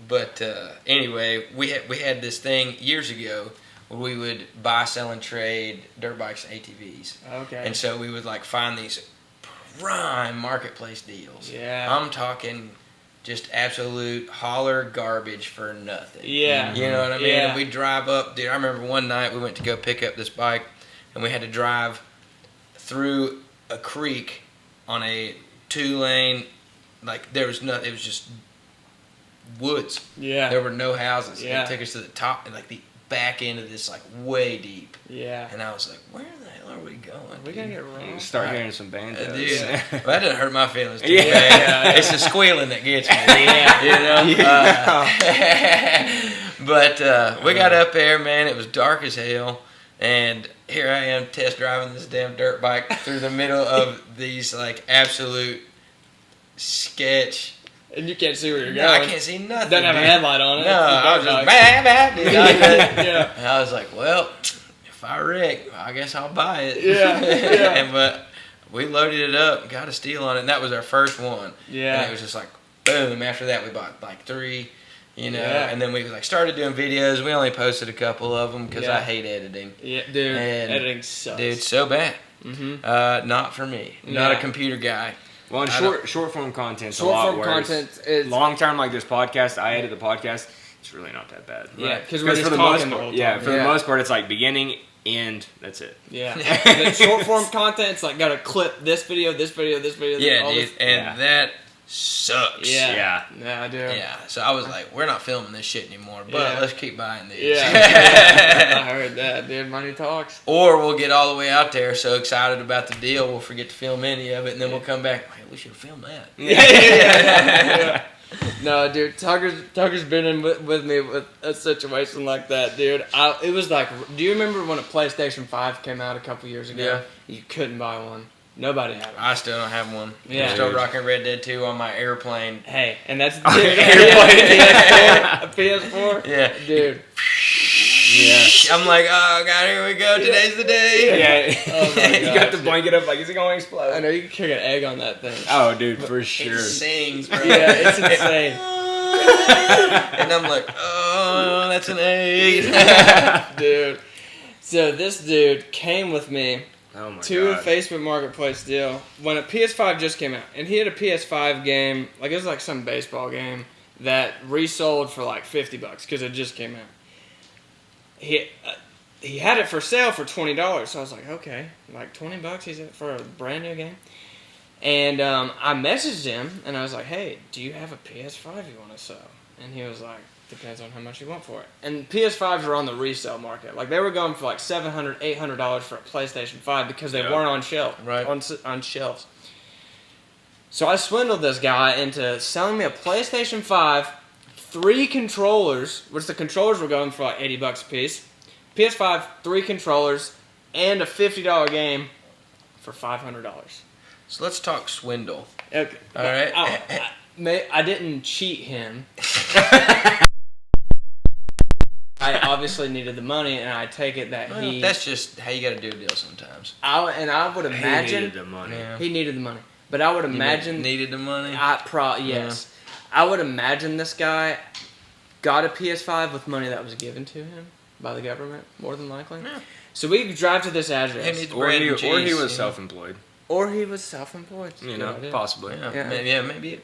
But anyway, we had this thing years ago where we would buy, sell, and trade dirt bikes and ATVs. Okay. And so we would like find these prime marketplace deals. Yeah. I'm talking just absolute holler garbage for nothing. Yeah. You know what I mean? Yeah. And we drive up, dude. I remember one night we went to go pick up this bike, and we had to drive through a creek on a 2-lane. Like there was nothing. It was just woods. Yeah. There were no houses. Yeah. It took us to the top and like the back end of this, like way deep. Yeah. And I was like, where the hell are we going? We're dude? gonna get wrong. Start hearing some banjos. Dude, well, that doesn't hurt my feelings too Yeah. bad. It's the squealing that gets me. You know? But we got up there, man. It was dark as hell. And here I am test driving this damn dirt bike through the middle of these, like, absolute sketch. And you can't see where you're No, going. I can't see nothing. Doesn't have a dude. headlight on it. No, It's a I dirt was just, bike. bam, dude. Yeah. And I was like, well, if I wreck, I guess I'll buy it. Yeah, yeah. But we loaded it up, got a steal on it, and that was our first one. Yeah. And it was just like, boom. After that, we bought like 3, you know. Yeah. And then we like started doing videos. We only posted a couple of them because Yeah. I hate editing. Yeah, dude. And Editing sucks. Dude, so bad. Mm-hmm. Not for me. Not a Yeah. computer guy. Well, and short form content's a Short lot form worse. content is Long term, like this podcast, I edit the podcast. It's really not that bad. Yeah, because we're just for the talking most the part, whole yeah, time. for the most part, it's like beginning, end. That's it. Yeah. The short form content, it's like gotta clip this video, this video, this video. Yeah, all dude. this. And that sucks. Yeah. Yeah. Yeah, I do. Yeah, so I was like, we're not filming this shit anymore, but Yeah. let's keep buying these. Yeah. I heard that, dude. Money talks. Or we'll get all the way out there so excited about the deal, we'll forget to film any of it, and then we'll come back, hey, we should film that. Yeah. No, dude, Tucker's been in with me with a situation like that, dude. It was like, do you remember when a PlayStation 5 came out a couple years ago? Yeah. You couldn't buy one. Nobody had one. I still don't have one. Yeah. I'm still rocking Red Dead 2 on my airplane. Hey, and that's dude, Airplane. a PS4. Yeah. Dude. Yeah. I'm like, oh god, here we go. Today's the day. Yeah. Oh my You got gosh, the blanket up like, is it going to explode? I know you can kick an egg on that thing. Oh, dude, for sure. It sings, bro. Yeah, it's insane. And I'm like, oh, that's an 8. Dude. So this dude came with me Oh my to a god. Facebook Marketplace deal when a PS5 just came out. And he had a PS5 game, like it was like some baseball game, that resold for like $50 because it just came out. He had it for sale for $20. So I was like, okay, like $20 he's it for a brand new game. And I messaged him and I was like, hey, do you have a PS5 you want to sell? And he was like, depends on how much you want for it. And PS5s were on the resale market. Like they were going for like $700, $800 for a PlayStation 5 because they weren't on shelf, Right. on shelves. So I swindled this guy into selling me a PlayStation 5, 3 controllers, which the controllers were going for like $80 a piece. PS5, 3 controllers, and a $50 game for $500. So let's talk swindle. Okay. All right. I didn't cheat him. I obviously needed the money, and I take it that he. That's just how you got to do a deal sometimes. I would imagine he needed the money. Yeah. he needed the money, but I would imagine Needed the money. yes, I would imagine this guy got a PS5 with money that was given to him by the government, more than likely. Yeah. So we drive to this address, He Or bread he, and or he cheese, was yeah. self-employed. or he was self-employed. You know, Yeah. possibly. Yeah, maybe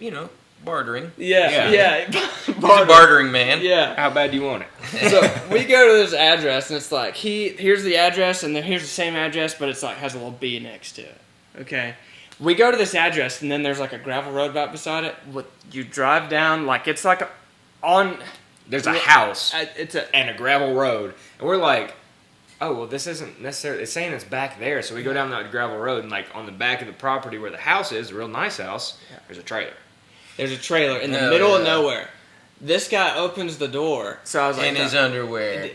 bartering. Yeah. He's a bartering man. Yeah. How bad do you want it? So we go to this address, and it's like here's the address, and then here's the same address, but it's like has a little B next to it. Okay. We go to this address, and then there's like a gravel road right beside it. You drive down, like it's like There's a house it's a and a gravel road, and we're like, oh well, this isn't necessarily. It's saying it's back there, so we go down that gravel road, and like on the back of the property where the house is, a real nice house, there's a trailer. There's a trailer in the Oh, middle of yeah. nowhere. This guy opens the door, so I was like, In his underwear.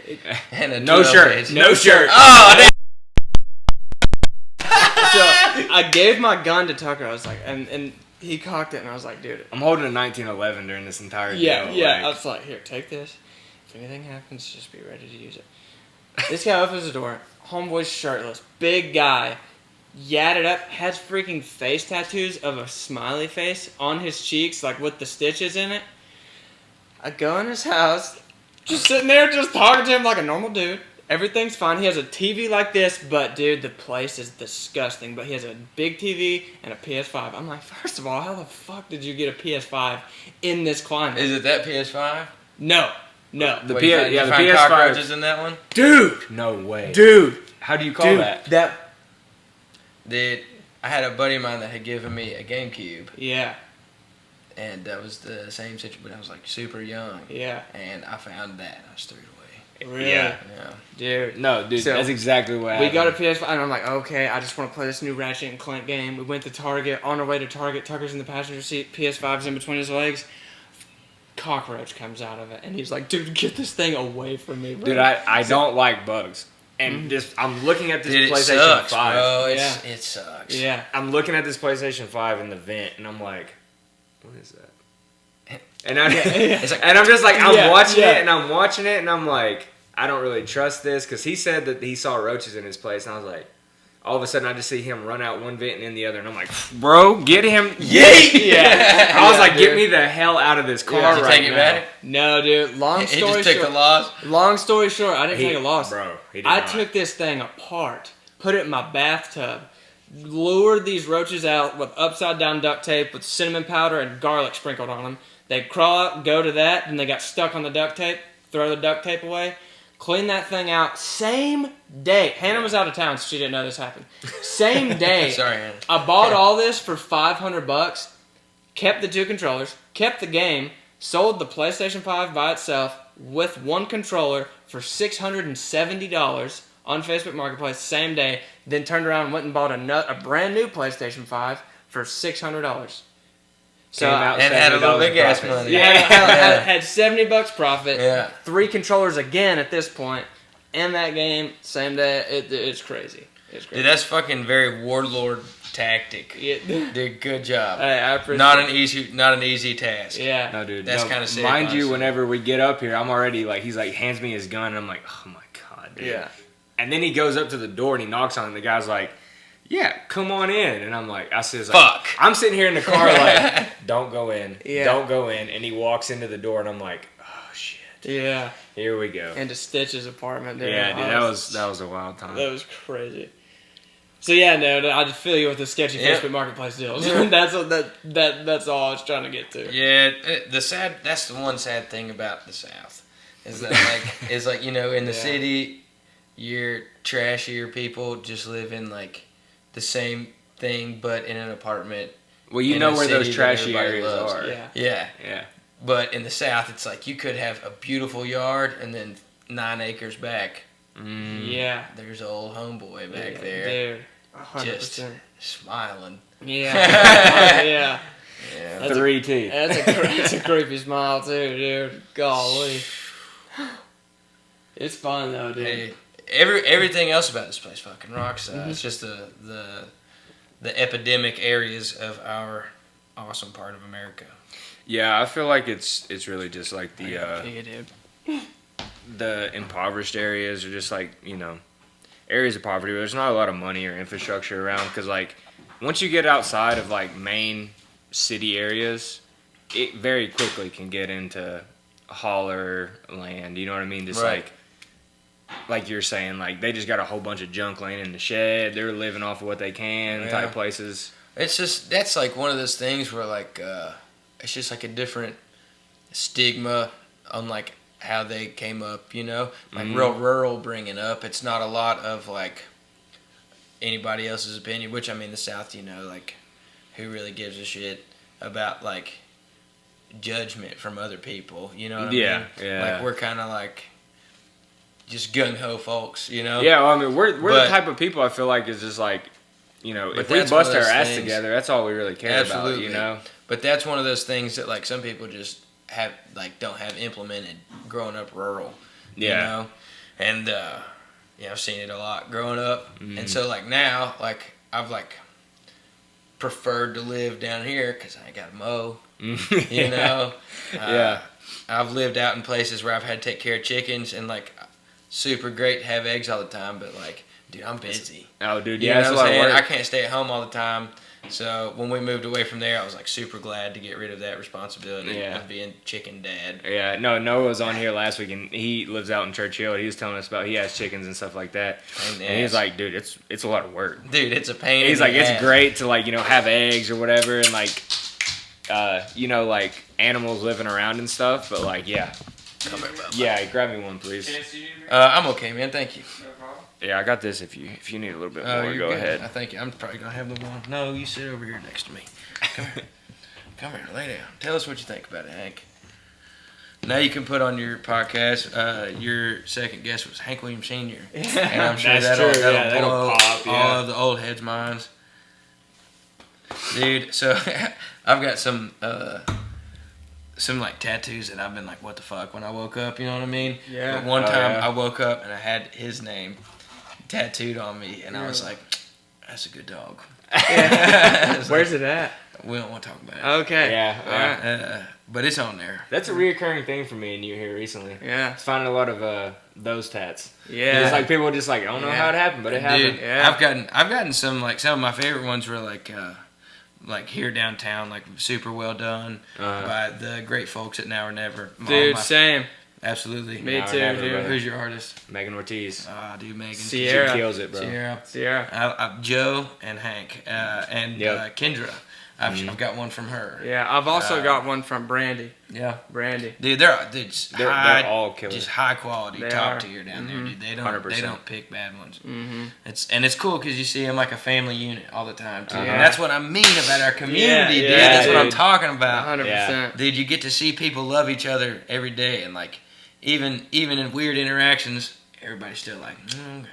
And a No 12 shirt. gauge. No shirt. Oh, damn. so I gave my gun to Tucker. I was like, and he cocked it, and I was like, dude. I'm holding a 1911 during this entire Yeah, deal. yeah. like- I was like, here, take this. If anything happens, just be ready to use it. This guy opens the door. Homeboy's shirtless, big guy, yadded up, has freaking face tattoos of a smiley face on his cheeks, like with the stitches in it. I go in his house, just sitting there, just talking to him like a normal dude. Everything's fine. He has a TV like this, but dude, the place is disgusting. But he has a big TV and a PS5. I'm like, first of all, how the fuck did you get a PS5 in this climate? Is it that PS5? No. The Wait, P- you yeah, the find PS5. cockroaches in that one? Dude! No way. Dude! How do you call that? Dude, I had a buddy of mine that had given me a GameCube, Yeah. and that was the same situation, but I was like super young, Yeah. and I found that, and I just threw it away. Really? Yeah. Yeah. Dude. No, dude, So, that's exactly what We happened. got a PS5, and I'm like, okay, I just want to play this new Ratchet and Clank game. We went to Target. On our way to Target, Tucker's in the passenger seat, PS5's in between his legs. Cockroach comes out of it, and he's like, dude, get this thing away from me, bro. Dude, I don't like bugs. And just, I'm looking at this Dude, it PlayStation sucks, 5. bro. Yeah. It sucks. Yeah. I'm looking at this PlayStation 5 in the vent, and I'm like, what is that? And, I, It's like- and I'm just like, I'm Yeah, watching yeah. it, and I'm watching it, and I'm like, I don't really trust this, because he said that he saw roaches in his place, and I was like, all of a sudden I just see him run out one vent and in the other, and I'm like, bro, get him. Yeet! Yeah. I was Yeah, like, get dude. me the hell out of this car Did you right take it now. back? No, dude. Long He story just took short. the loss. Long story short, I didn't take a loss. Bro, he did I not. took this thing apart, put it in my bathtub, lured these roaches out with upside down duct tape with cinnamon powder and garlic sprinkled on them. They crawl up, go to that, and they got stuck on the duct tape. Throw the duct tape away. Clean that thing out. Same day. Hannah was out of town, so she didn't know this happened. Same day. Sorry, Hannah. I bought all this for $500. Kept the 2 controllers. Kept the game. Sold the PlayStation 5 by itself with 1 controller for $670 on Facebook Marketplace. Same day. Then turned around and went and bought a brand new PlayStation 5 for $600. So Came out And had a little $70 big ass profit. money. yeah, had $70 profit. Yeah. 3 controllers again at this point, and that game same day. It's crazy. It's crazy. Dude, that's fucking very warlord tactic. Yeah. Dude, good job. Hey, I appreciate Not an easy task. Yeah. No, dude. That's no, kinda sick, Mind you, honestly. whenever we get up here, I'm already like, he's like, hands me his gun, and I'm like, oh my god, dude. Yeah. And then he goes up to the door and he knocks on it, and the guy's like, yeah, come on in. And I'm like, I says, like, Fuck. I'm sitting here in the car like, don't go in. Yeah. Don't go in. And he walks into the door, and I'm like, oh shit. Yeah. Here we go. Into Stitch's apartment. Dude. Yeah, dude, that was a wild time. That was crazy. So yeah, no, I just feel you with the sketchy Yep. Facebook Marketplace deals. that's what that's all I was trying to get to. Yeah, that's the one sad thing about the South. Is that like you know, in the Yeah. city your trashier people just live in like the same thing but in an apartment. Well, you in know a where those city that trashy everybody areas loves. are. Yeah. Yeah. Yeah. But in the South it's like you could have a beautiful yard and then 9 acres back Yeah. there's an old homeboy back Yeah, there dude. 100%. just smiling. Yeah. Yeah. Yeah. That's 3T. That's a creepy smile too, dude. Golly. It's fun though, dude. Hey, everything else about this place fucking rocks. It's just the epidemic areas of our awesome part of America. Yeah, I feel like it's really just like the Yeah, dude. the impoverished areas are just like, areas of poverty where there's not a lot of money or infrastructure around. Because like once you get outside of like main city areas, it very quickly can get into holler land. You know what I mean? Just like you're saying, like they just got a whole bunch of junk laying in the shed. They're living off of what they can type places. It's just, that's like one of those things where like it's just like a different stigma on like how they came up, like real rural bringing up. It's not a lot of like anybody else's opinion, which I mean the South, like who really gives a shit about like judgment from other people, you know what I mean? Yeah. Like we're kind of like just gung-ho folks, Yeah, well, I mean, we're the type of people I feel like is just like, if we bust our ass together, that's all we really care about, But that's one of those things that like some people just have like don't have implemented growing up rural, and I've seen it a lot growing up, and so like now like I've like preferred to live down here because I ain't got to mow, I've lived out in places where I've had to take care of chickens, and like super great to have eggs all the time, but like, dude, I'm busy. Oh, dude, you know what I'm saying? I can't stay at home all the time. So when we moved away from there, I was like super glad to get rid of that responsibility of being chicken dad. Yeah, no, Noah was on here last week, and he lives out in Churchill. He was telling us about he has chickens and stuff like that. And he's like, dude, it's a lot of work. Dude, it's a pain. He's like, it's great to like have eggs or whatever, and like like animals living around and stuff. But like, come here, bud. Yeah, grab me one, please. I'm okay, man. Thank you. Yeah, I got this. If you need a little bit more, go ahead. I think I'm probably gonna have the one. No, you sit over here next to me. Come here, lay down. Tell us what you think about it, Hank. Now you can put on your podcast. Your second guest was Hank Williams Sr. And I'm sure that'll blow pop, all of the old heads' minds. Dude, so I've got some like tattoos that I've been like, what the fuck, when I woke up, you know what I mean? Yeah. But one time I woke up and I had his name tattooed on me, and I was like, that's a good dog. Where's it at? We don't want to talk about it. Okay. Yeah. But it's on there. That's a reoccurring thing for me and you here recently. Yeah. It's finding a lot of those tats. Yeah. It's like people just like, I don't know how it happened, but it happened. Dude, yeah. I've gotten some of my favorite ones were like here downtown, like super well done by the great folks at Now or Never. Dude, same. Absolutely. Me Now too, Never, dude. brother. Who's your artist? Megan Ortiz. Dude, Megan. Sierra. She kills it, bro. Sierra. Joe and Hank and Kendra. I've got one from her. Yeah, I've also got one from Brandy. Yeah, Brandy. Dude, they're all killers. Just high quality, They top are. tier down there, dude. They 100%. don't pick bad ones. Mm-hmm. It's cool because you see them like a family unit all the time too. And that's what I mean about our community, dude. Yeah, That's what I'm talking about. 100%. Dude, you get to see people love each other every day, and like even in weird interactions, everybody's still like, okay.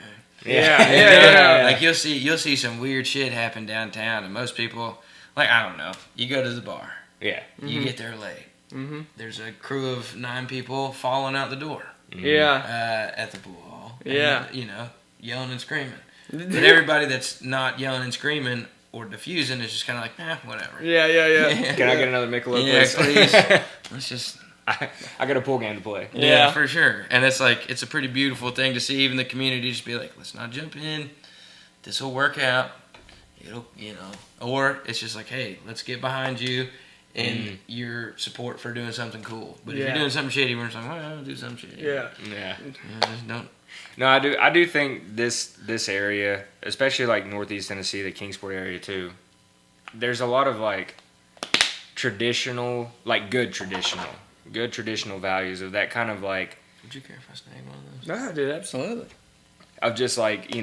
Yeah. Like you'll see some weird shit happen downtown, and most people, like, I don't know, you go to the bar, you get there late. Mm-hmm. There's a crew of 9 people falling out the door. Yeah. At the pool hall. Yeah. And, yelling and screaming. But everybody that's not yelling and screaming or diffusing is just kind of like, whatever. Yeah. Can I get another Michelob, please? please? Let's just. I got a pool game to play. Yeah, for sure. And it's like, it's a pretty beautiful thing to see even the community just be like, let's not jump in. This will work out. It'll, or it's just like, hey, let's get behind you and your support for doing something cool. But if you're doing something shitty, we're just like, well, do something shitty. Yeah. Just don't. No, I do think this area, especially like Northeast Tennessee, the Kingsport area too, there's a lot of like traditional, like good traditional values of that kind of like. Would you care if I snag one of those? No, dude, absolutely. Of just like,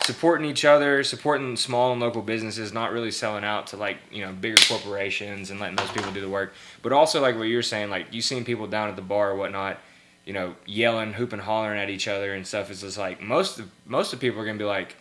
supporting each other, supporting small and local businesses, not really selling out to like, bigger corporations and letting those people do the work. But also like what you're saying, like you seen people down at the bar or whatnot, yelling, hooping, hollering at each other and stuff. It's just like most of people are gonna be like,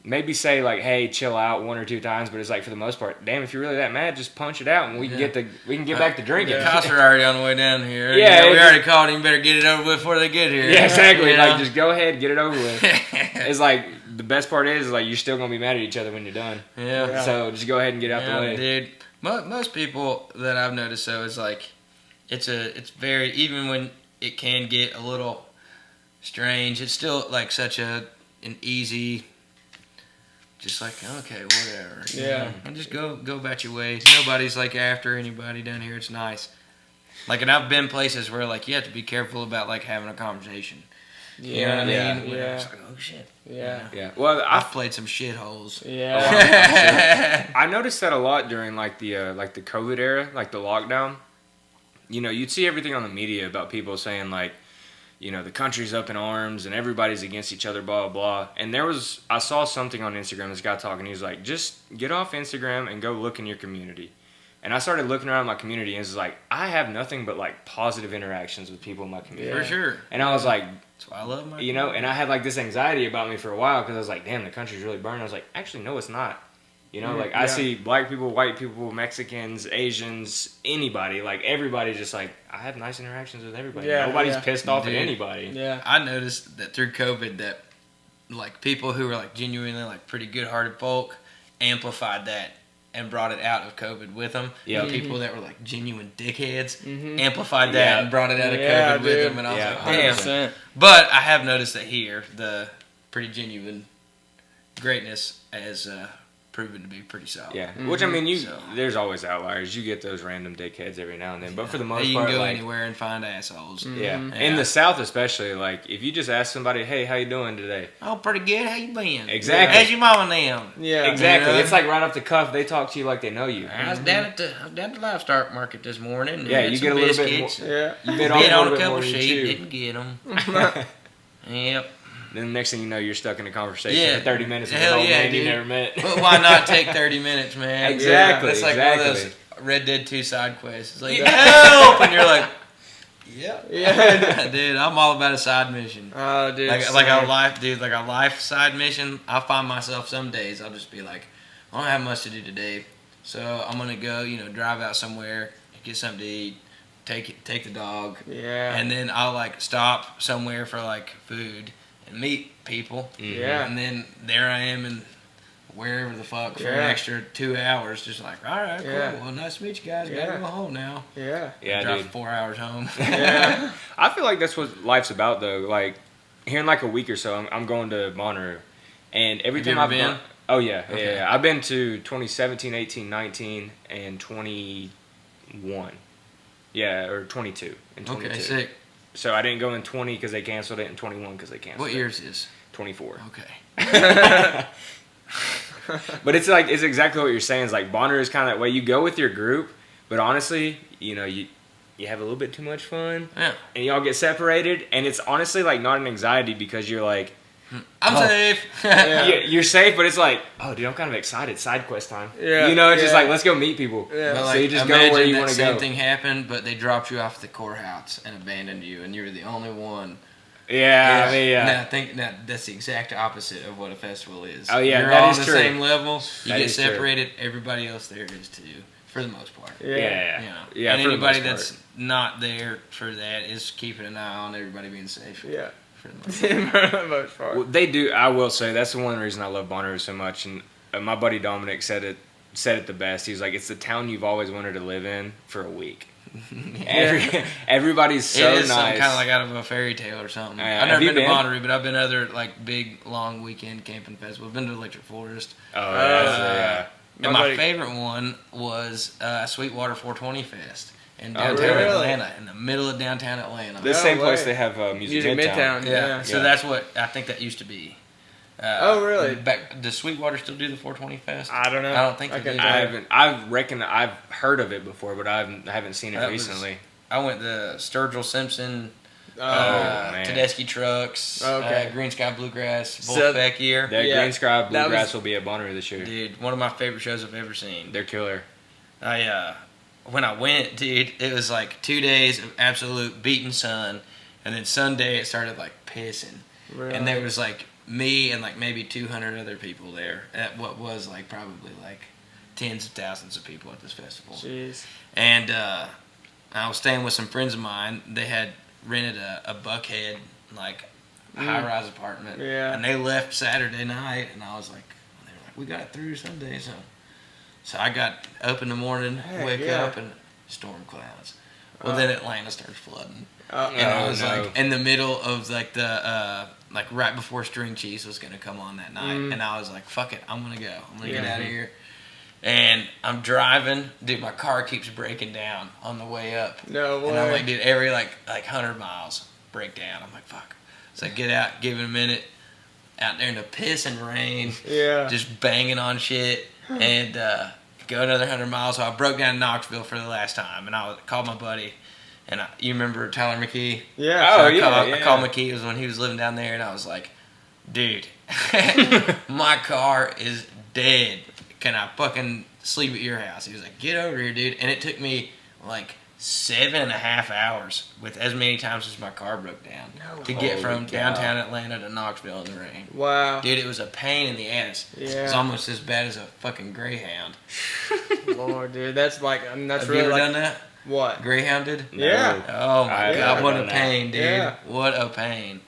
maybe say like, hey, chill out 1 or 2 times, but it's like for the most part, damn, if you're really that mad, just punch it out and we can get back to drinking. The cops are already on the way down here. Yeah, we already called him. Better get it over with before they get here. Yeah, exactly. Like just go ahead, get it over with. It's like the best part is like you're still gonna be mad at each other when you're done. Yeah. So just go ahead and get out the way, dude. Most people that I've noticed though is like, it's very, even when it can get a little strange. It's still like such an easy, just like, okay, whatever. Yeah. And just go about your way. Nobody's like after anybody down here. It's nice. Like, and I've been places where like you have to be careful about like having a conversation. You know what I mean? Yeah. Where it's like, oh shit. Yeah. Yeah. Well, I've played some shitholes. Yeah. I noticed that a lot during like the COVID era, like the lockdown. You know, you'd see everything on the media about people saying like, you know, the country's up in arms and everybody's against each other, blah, blah, blah. And I saw something on Instagram, this guy talking, he was like, just get off Instagram and go look in your community. And I started looking around my community and it's like, I have nothing but like positive interactions with people in my community. For sure. And I was like, that's why I love my you know, and I had like this anxiety about me for a while because I was like, damn, the country's really burning. I was like, actually, no, it's not. You know, like I see black people, white people, Mexicans, Asians, anybody, like everybody just like, I have nice interactions with everybody. Yeah, Nobody's pissed off at Dude. anybody. Yeah. I noticed that through COVID that like people who were like genuinely like pretty good-hearted folk amplified that and brought it out of COVID with them. Yeah. And people that were like genuine dickheads Mhm. amplified that Yeah. and brought it out of Yeah, COVID with dude. them. And I was Yeah, like, damn. 100%. But I have noticed that here, the pretty genuine greatness has proven to be pretty solid. Yeah, which I mean, So- there's always outliers. You get those random dickheads every now and then, but for the most you part, can go like, anywhere and find assholes. yeah. Mhm. In Yeah. the South especially, like if you just ask somebody, "Hey, how you doing today?" Oh, pretty good. How you been? Exactly. How's your mama now? Yeah. Exactly. Yeah. It's like right off the cuff. They talk to you like they know you. I was down at the livestock market this morning. Yeah, had you some get a little bit biscuits. Yeah. You bit off Bit a on little a bit couple more than you sheep, chew. didn't get them. Yep. Then the next thing you know, you're stuck in a conversation Yeah. for 30 minutes with Hell an old yeah, man you dude. never met. But why not take 30 minutes, man? Exactly, It's like one of exactly. those Red Dead 2 side quests. It's like, help! And you're like, yeah. Yeah. Dude, I'm all about a side mission. Oh, dude. Like a life side mission. I find myself some days I'll just be like, I don't have much to do today, so I'm gonna go, drive out somewhere, get something to eat, take the dog, Yeah. and then I'll like stop somewhere for like food and meet people. Yeah. And then there I am in wherever the fuck for an Yeah. extra 2 hours, just like, all right, cool. Yeah. Well, nice to meet you guys. Yeah. Gotta go home now. Yeah. Yeah, Drive dude. 4 hours home. Yeah. I feel like that's what life's about, though. Like here in like a week or so, I'm going to Monterey, and every Have you time ever I've been? gone, oh yeah, Okay. yeah, I've been to 2017, 18, 19, and 21. Yeah, or 22 and 22. Okay, sick. So I didn't go in 20 because they canceled it, and 21 because they canceled What it. year is this? 24. Okay. But it's like it's exactly what you're saying. It's like Bonner is kind of that way. You go with your group, but honestly, you have a little bit too much fun, Yeah. and y'all get separated, and it's honestly like not an anxiety because you're like I'm Oh. safe. Yeah. you're safe, but it's like, oh dude, I'm kind of excited. Side quest time. Yeah, It's just yeah. like let's go meet people. Yeah. But So like, you just go imagine where you that want to same go. thing happened, but they dropped you off at the courthouse and abandoned you, and you were the only one. Yeah, I mean, yeah. Now, I think that's the exact opposite of what a festival is. Oh, yeah, You're that all is on the true. same level. You That get is true. separated. Everybody else there is too, for the most part. Yeah. Yeah. You know. Yeah, and for the anybody most part. that's not there for that is keeping an eye on everybody being safe. Yeah. For the most part. For the most part. Well, they do. I will say that's the one reason I love Bonner so much. And my buddy Dominic said it the best. He was like, "It's the town you've always wanted to live in for a week." Everybody's so it is nice. kind of like out of a fairy tale or something. Yeah, I've have never you been to been? Monterey, but I've been to other like big long weekend camping festivals. I've been to Electric Forest. Oh yeah. And My my buddy- favorite one was Sweetwater 420 Fest in Oh, downtown really? Atlanta, in the middle of downtown Atlanta. The No same place way. they have Music Music Midtown. Midtown. Yeah. So Yeah. that's what I think that used to be. Oh, really? Does Sweetwater still do the 420 Fest? I don't know. I don't think they couldn't do. tell I you. haven't. I've heard of it before, but I haven't seen it That was- recently. I went to Sturgill Simpson, Oh, man. Tedeschi Trucks, Okay. Green Sky Bluegrass, So- Wolfpack year. That Yeah, Green Sky that Bluegrass was- will be at Bonner this year. Dude, one of my favorite shows I've ever seen. They're killer. When I went, dude, it was like 2 days of absolute beating sun, and then Sunday it started like pissing, Really? and there was like me and like maybe 200 other people there at what was like probably like tens of thousands of people at this festival. Jeez. And I was staying with some friends of mine. They had rented a Buckhead like high-rise apartment, Yeah. and they left Saturday night, and I was like, they were like, we got it through Sunday, so I got up in the morning, Heck, wake yeah. up, and storm clouds. Well, then Atlanta started flooding. And Oh, I was no. like in the middle of like the like right before String Cheese was gonna come on that night, and I was like, "Fuck it, I'm gonna go. I'm gonna get out of here." And I'm driving, dude. My car keeps breaking down on the way up. No way. And I'm like, dude, every like 100 miles break down. I'm like, fuck. So I get out, give it a minute, out there in the piss and rain, Yeah. just banging on shit, and go another 100 miles. So I broke down in Knoxville for the last time, and I called my buddy. And you remember Tyler McKee? Yeah. Oh, So yeah. I called McKee. It was when he was living down there, and I was like, dude, my car is dead. Can I fucking sleep at your house? He was like, get over here, dude. And it took me like 7.5 hours with as many times as my car broke down to get from downtown Atlanta to Knoxville in the rain. Wow. Dude, it was a pain in the ass. Yeah. It was almost as bad as a fucking Greyhound. Lord, dude, that's like, I mean, that's Have really you ever like done that? what? Greyhounded? Yeah. Oh my I've god, never what a done that. pain, dude. Yeah. What a pain.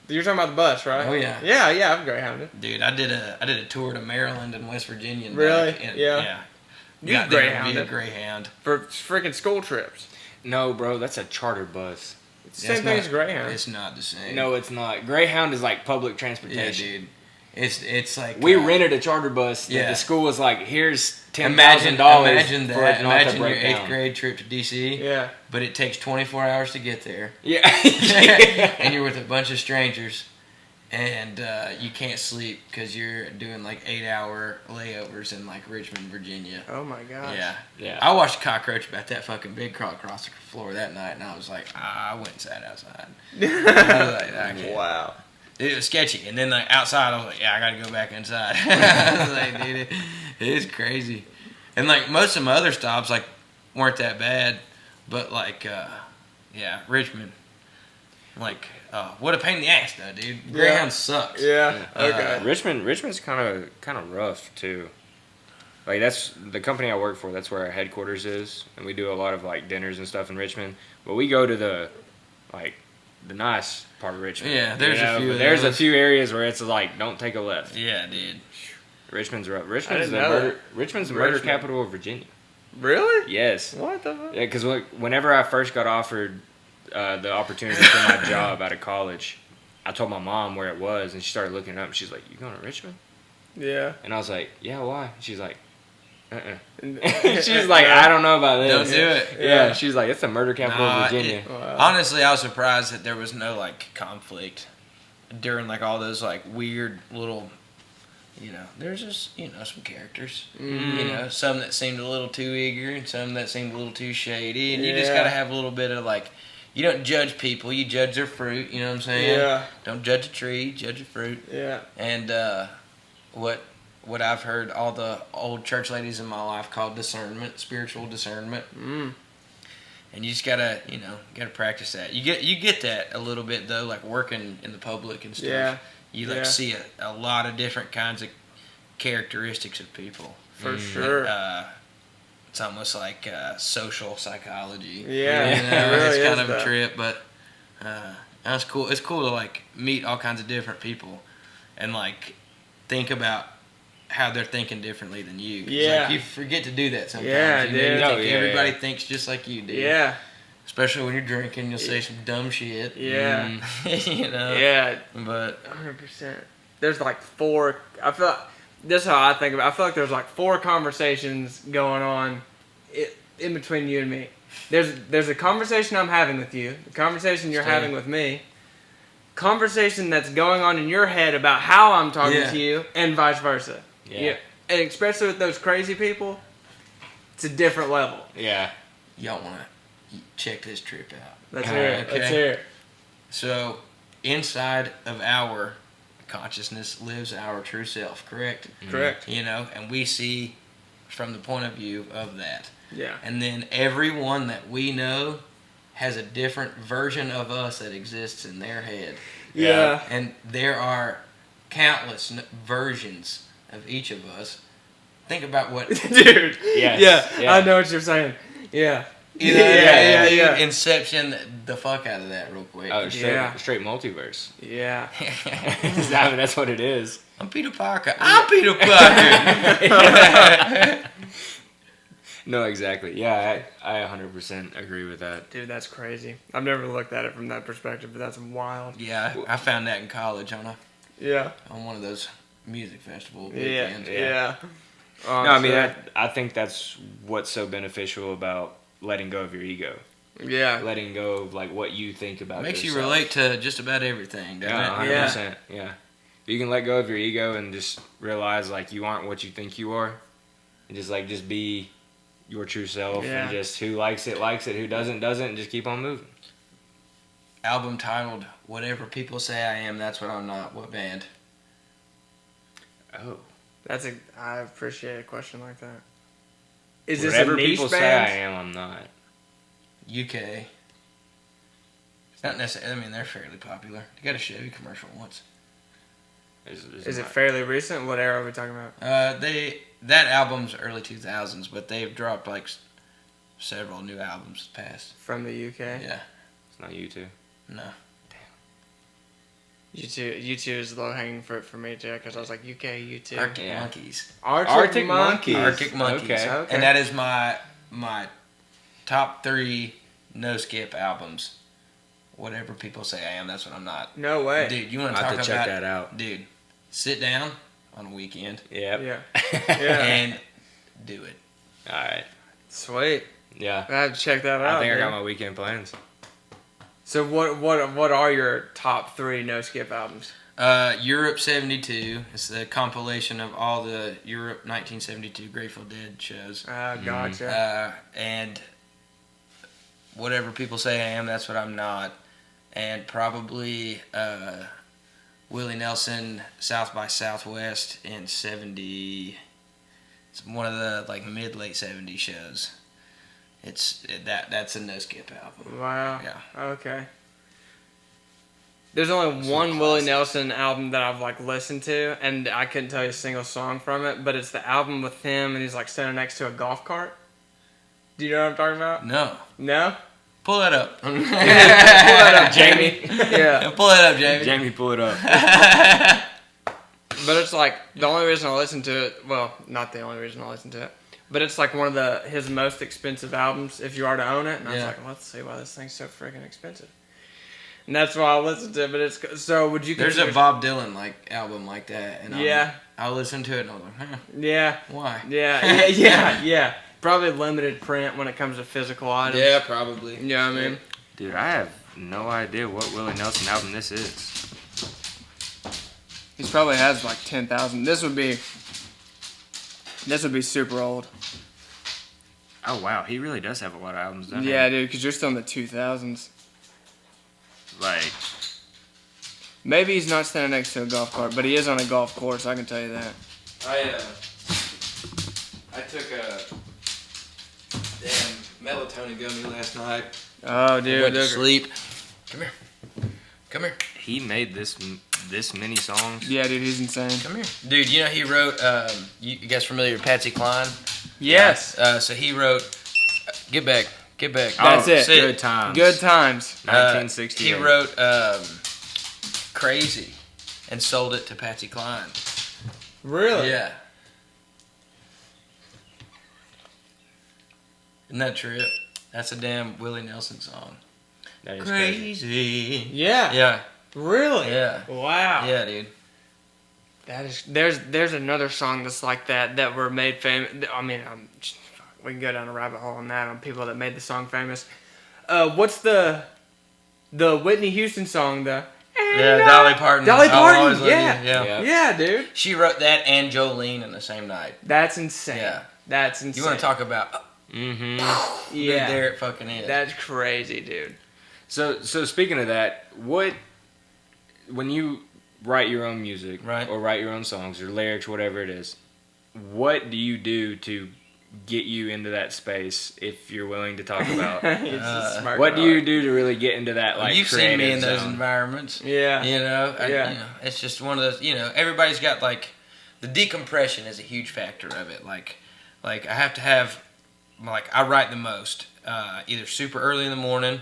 You're talking about the bus, right? Oh, yeah. Yeah, I've Greyhounded. Dude, I did a tour to Maryland and West Virginia. And Really? back, and, Yeah. You Got there Greyhounded? via Greyhound. For freaking school trips. No, bro, that's a charter bus. It's the same thing as Greyhound. It's not the same. No, it's not. Greyhound is like public Yeah, transportation. dude. It's like We rented a charter bus. That Yeah. the school was like, here's Imagine $10,000 Imagine for that. it not to Imagine your break 8th down. grade trip to DC. Yeah. But it takes 24 hours to get there, Yeah. and you're with a bunch of strangers, and you can't sleep because you're doing like 8-hour layovers in like Richmond, Virginia. Oh my gosh. Yeah. Yeah. I watched a cockroach about that fucking big crawl across the floor that night, and I was like, I went and sat outside. I was like, I can't. Wow. It was sketchy. And then like outside, I was like, yeah, I got to go back inside. I was like, dude, it is crazy. And like most of my other stops like weren't that bad, but like, yeah, Richmond, like, what a pain in the ass though, dude. Greyhound sucks. Yeah. Okay. Richmond's kind of rough too. Like that's the company I work for. That's where our headquarters is, and we do a lot of like dinners and stuff in Richmond. But we go to the nice part of Richmond. Yeah, there's a few but of there's a those. few areas where it's like don't take a left. Yeah, dude. Richmond's rough. didn't know Richmond's the murder Richmond. capital of Virginia. Really? Yes. What the fuck? Yeah, because whenever I first got offered the opportunity for my job out of college, I told my mom where it was, and she started looking it up, and she's like, "You going to Richmond?" Yeah. And I was like, "Yeah, why?" She's like, She's like, "I don't know about this." Don't do it. Yeah, she's like, "It's the murder capital Nah, of Virginia." Wow. Honestly, I was surprised that there was no like conflict during like all those like weird little, there's just some characters, some that seemed a little too eager and some that seemed a little too shady, and you just Yeah. gotta have a little bit of like, you don't judge people, you judge their fruit. You know what I'm saying? Yeah. Don't judge a tree, judge a fruit. Yeah. And what I've heard all the old church ladies in my life call discernment, spiritual discernment. Mm. And you just gotta practice that. You get that a little bit though, like working in the public and stuff. Yeah. You like Yeah. see a lot of different kinds of characteristics of people. For sure. It's almost like social psychology. Yeah, You it know, really it's is, kind of though. a trip, but that's cool. It's cool to like meet all kinds of different people and like think about how they're thinking differently than you. 'Cause, Yeah. like, you forget to do that sometimes. Yeah, you dude. think Oh, yeah, everybody yeah. thinks just like you do. Yeah. Especially when you're drinking, you'll say some dumb shit. Yeah. Yeah. But 100%. There's like 4. I feel. This is how I think about it. I feel like there's like 4 conversations going on in between you and me. There's a conversation I'm having with you, the conversation you're Stay. having with me, conversation that's going on in your head about how I'm talking Yeah. to you, and vice versa. Yeah. And especially with those crazy people, it's a different level. Yeah. y'all want to check this trip out. Let's All hear right, it. okay. Let's hear it. So, inside of our consciousness lives our true self, correct? Correct. And we see from the point of view of that. Yeah. And then everyone that we know has a different version of us that exists in their head. Yeah. And there are countless versions of each of us. Think about what... Dude. Yes, Yeah. yeah. I know what you're saying. Yeah. yeah. Inception the fuck out of that real quick. Oh, straight, Yeah. straight multiverse. Yeah. I mean, that's what it is. I'm Peter Parker. I'm Peter Parker. No, exactly. Yeah, I 100% agree with that. Dude, that's crazy. I've never looked at it from that perspective, but that's wild. Yeah, I found that in college on Yeah. one of those music festival Yeah. weekends. Yeah. No, I mean, I think that's what's so beneficial about letting go of your ego. Yeah. Letting go of like what you think about Makes yourself. you relate to just about everything, doesn't Yeah, it? 100%. Yeah. You can let go of your ego and just realize like you aren't what you think you are, and just be your true self, Yeah. and just who likes it, who doesn't, and just keep on moving. Album titled "Whatever People Say I Am, That's What I'm Not." What band? Oh. I appreciate a question like that. Is this Whatever a niche people band? say I am, I'm not. UK. It's not necessarily. I mean, they're fairly popular. They got a Chevy commercial once. Is it fairly recent? What era are we talking about? That album's early 2000s, but they've dropped like several new albums past. From the UK? Yeah. It's not you two. No. U2 is low hanging fruit for me too, because I was like UK U2. Arctic Yeah. Monkeys. Arctic Monkeys. Arctic Monkeys. Okay. And that is my top 3 no skip albums. Whatever people say I am, that's what I'm not. No way. Dude, you want I'll to have talk to about check that out. Dude, sit down on a weekend Yep. Yeah. Yeah. and do it. All right. Sweet. Yeah. I have to check that out. I think I dude. got my weekend plans. So what are your top 3 no skip albums? Europe 72. It's the compilation of all the Europe 1972 Grateful Dead shows. Gotcha. And whatever people say I am, that's what I'm not. And probably Willie Nelson South by Southwest in 70. It's one of the like mid-late 70s shows. That's a no skip album. Wow. Yeah. Okay. There's only one Willie Nelson album that I've like listened to, and I couldn't tell you a single song from it, but it's the album with him and he's like standing next to a golf cart. Do you know what I'm talking about? No. No? Pull that up. Pull that up, Jamie. Yeah. Pull that up, Jamie. Jamie, pull it up. But it's like the only reason I listen to it, well, not the only reason I listen to it, but it's like one of his most expensive albums if you are to own it. And I was like, let's see why this thing's so freaking expensive. And that's why I listened to it. But it's so. Would you? There's a Bob Dylan like album like that, and I listened to it and I was like, huh, Yeah. why? Yeah. Probably limited print when it comes to physical items. Yeah, probably. You know what I mean? Dude, I have no idea what Willie Nelson album this is. He probably has like 10,000. This would be super old. Oh, wow. He really does have a lot of albums, doesn't he? Yeah, dude, because you're still in the 2000s. Like, Maybe he's not standing next to a golf cart, but he is on a golf course, I can tell you that. I took a damn melatonin gummy last night. Oh, dude. Went to sleep. Come here. he made this many songs. Yeah, dude, he's insane. Come here. Dude, you know he wrote, you guys familiar with Patsy Cline? Yes. So he wrote, Get Back. That's it. Good times. Good times. 1968. He wrote Crazy and sold it to Patsy Cline. Really? Yeah. Isn't that trip? That's a damn Willie Nelson song. That is crazy. Yeah. Yeah. Really? Yeah. Wow. Yeah, dude. That is. There's another song that's like that were made famous. I mean, we can go down a rabbit hole on that on people that made the song famous. What's the Whitney Houston song? Yeah, Dolly Parton. Dolly I'll Parton. always love Yeah. you. Yeah. Yeah, dude. She wrote that and Jolene in the same night. That's insane. Yeah. That's insane. You want to talk about? Mm-hmm. Yeah. There it fucking is. That's crazy, dude. So speaking of that, when you write your own music, right, or write your own songs or lyrics, whatever it is, what do you do to get you into that space? If you're willing to talk about, what do you do to really get into that? Like, you've seen me in those zone? environments. Yeah. You know. It's just one of those. You know, everybody's got like the decompression is a huge factor of it. Like I have to have I write the most either super early in the morning.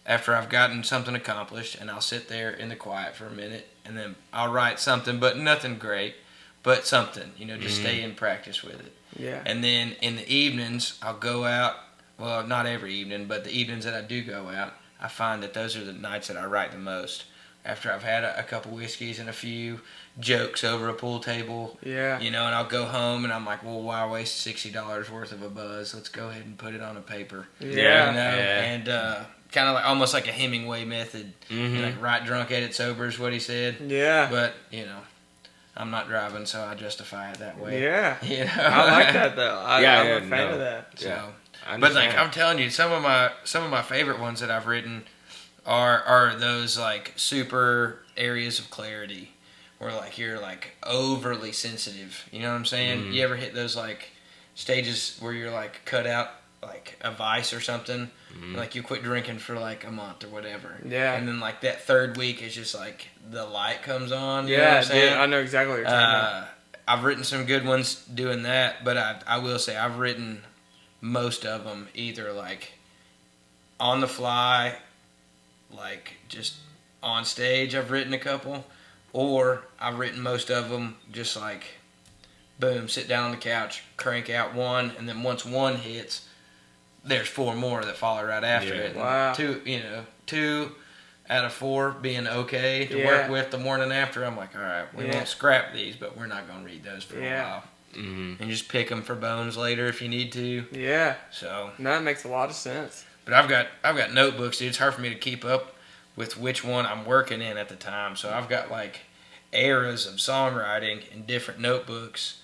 After I've gotten something accomplished, and I'll sit there in the quiet for a minute, and then I'll write something, but nothing great, but something, just stay in practice with it. Yeah. And then in the evenings, I'll go out. Well, not every evening, but the evenings that I do go out, I find that those are the nights that I write the most. After I've had a couple whiskeys and a few jokes over a pool table, Yeah. you know, and I'll go home and I'm like, well, why waste $60 worth of a buzz? Let's go ahead and put it on a paper. Yeah. You know? Yeah. And kind of like almost like a Hemingway method. Mhm. Like write drunk, edit sober is what he said. Yeah. But, you know, I'm not driving, so I justify it that way. Yeah. You know? I like that though. I'm a fan no. of that. So, Yeah. I but like understand. I'm telling you, some of my favorite ones that I've written are those like super areas of clarity where like you're like overly sensitive. You know what I'm saying? Mm. You ever hit those like stages where you're like cut out like a vice or something? Mm. Like you quit drinking for like a month or whatever. Yeah. And then like that third week is just like the light comes on. You know what Yeah, I'm saying? dude. I know exactly what you're talking about. I've written some good ones doing that, but I will say I've written most of them either like on the fly, like just on stage. I've written a couple, or I've written most of them just like boom, sit down on the couch, crank out one, and then once one hits, there's four more that follow right after Yeah. it. Wow. Two out of four being okay to Yeah. work with the morning after. I'm like, all right, we Yeah. won't scrap these, but we're not gonna read those for Yeah. a while. Mhm. And just pick them for bones later if you need to. Yeah. So, No, that makes a lot of sense. but I've got notebooks, dude. It's hard for me to keep up with which one I'm working in at the time. So I've got like eras of songwriting in different notebooks,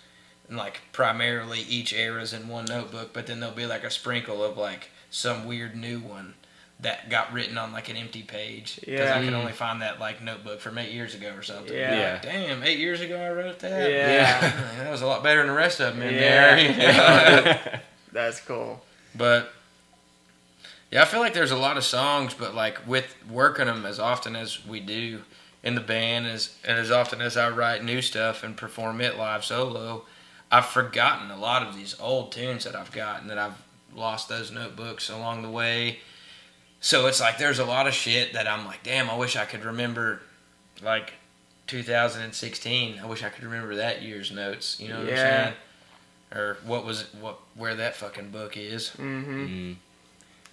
and like primarily each era's in one notebook. But then there'll be like a sprinkle of like some weird new one that got written on like an empty page. Because I Yeah. can only find that like notebook from 8 years ago or something. Yeah. Yeah. Damn, 8 years ago I wrote that. Yeah. That was a lot better than the rest of them in Yeah. there. You know? That's cool. But yeah, I feel like there's a lot of songs, but like with working them as often as we do in the band, and as often as I write new stuff and perform it live solo, I've forgotten a lot of these old tunes that I've got, and that I've lost those notebooks along the way. So it's like there's a lot of shit that I'm like, damn, I wish I could remember, like 2016. I wish I could remember that year's notes. You know what I'm Yeah. saying? Or where that fucking book is. Mm-hmm. Mhm.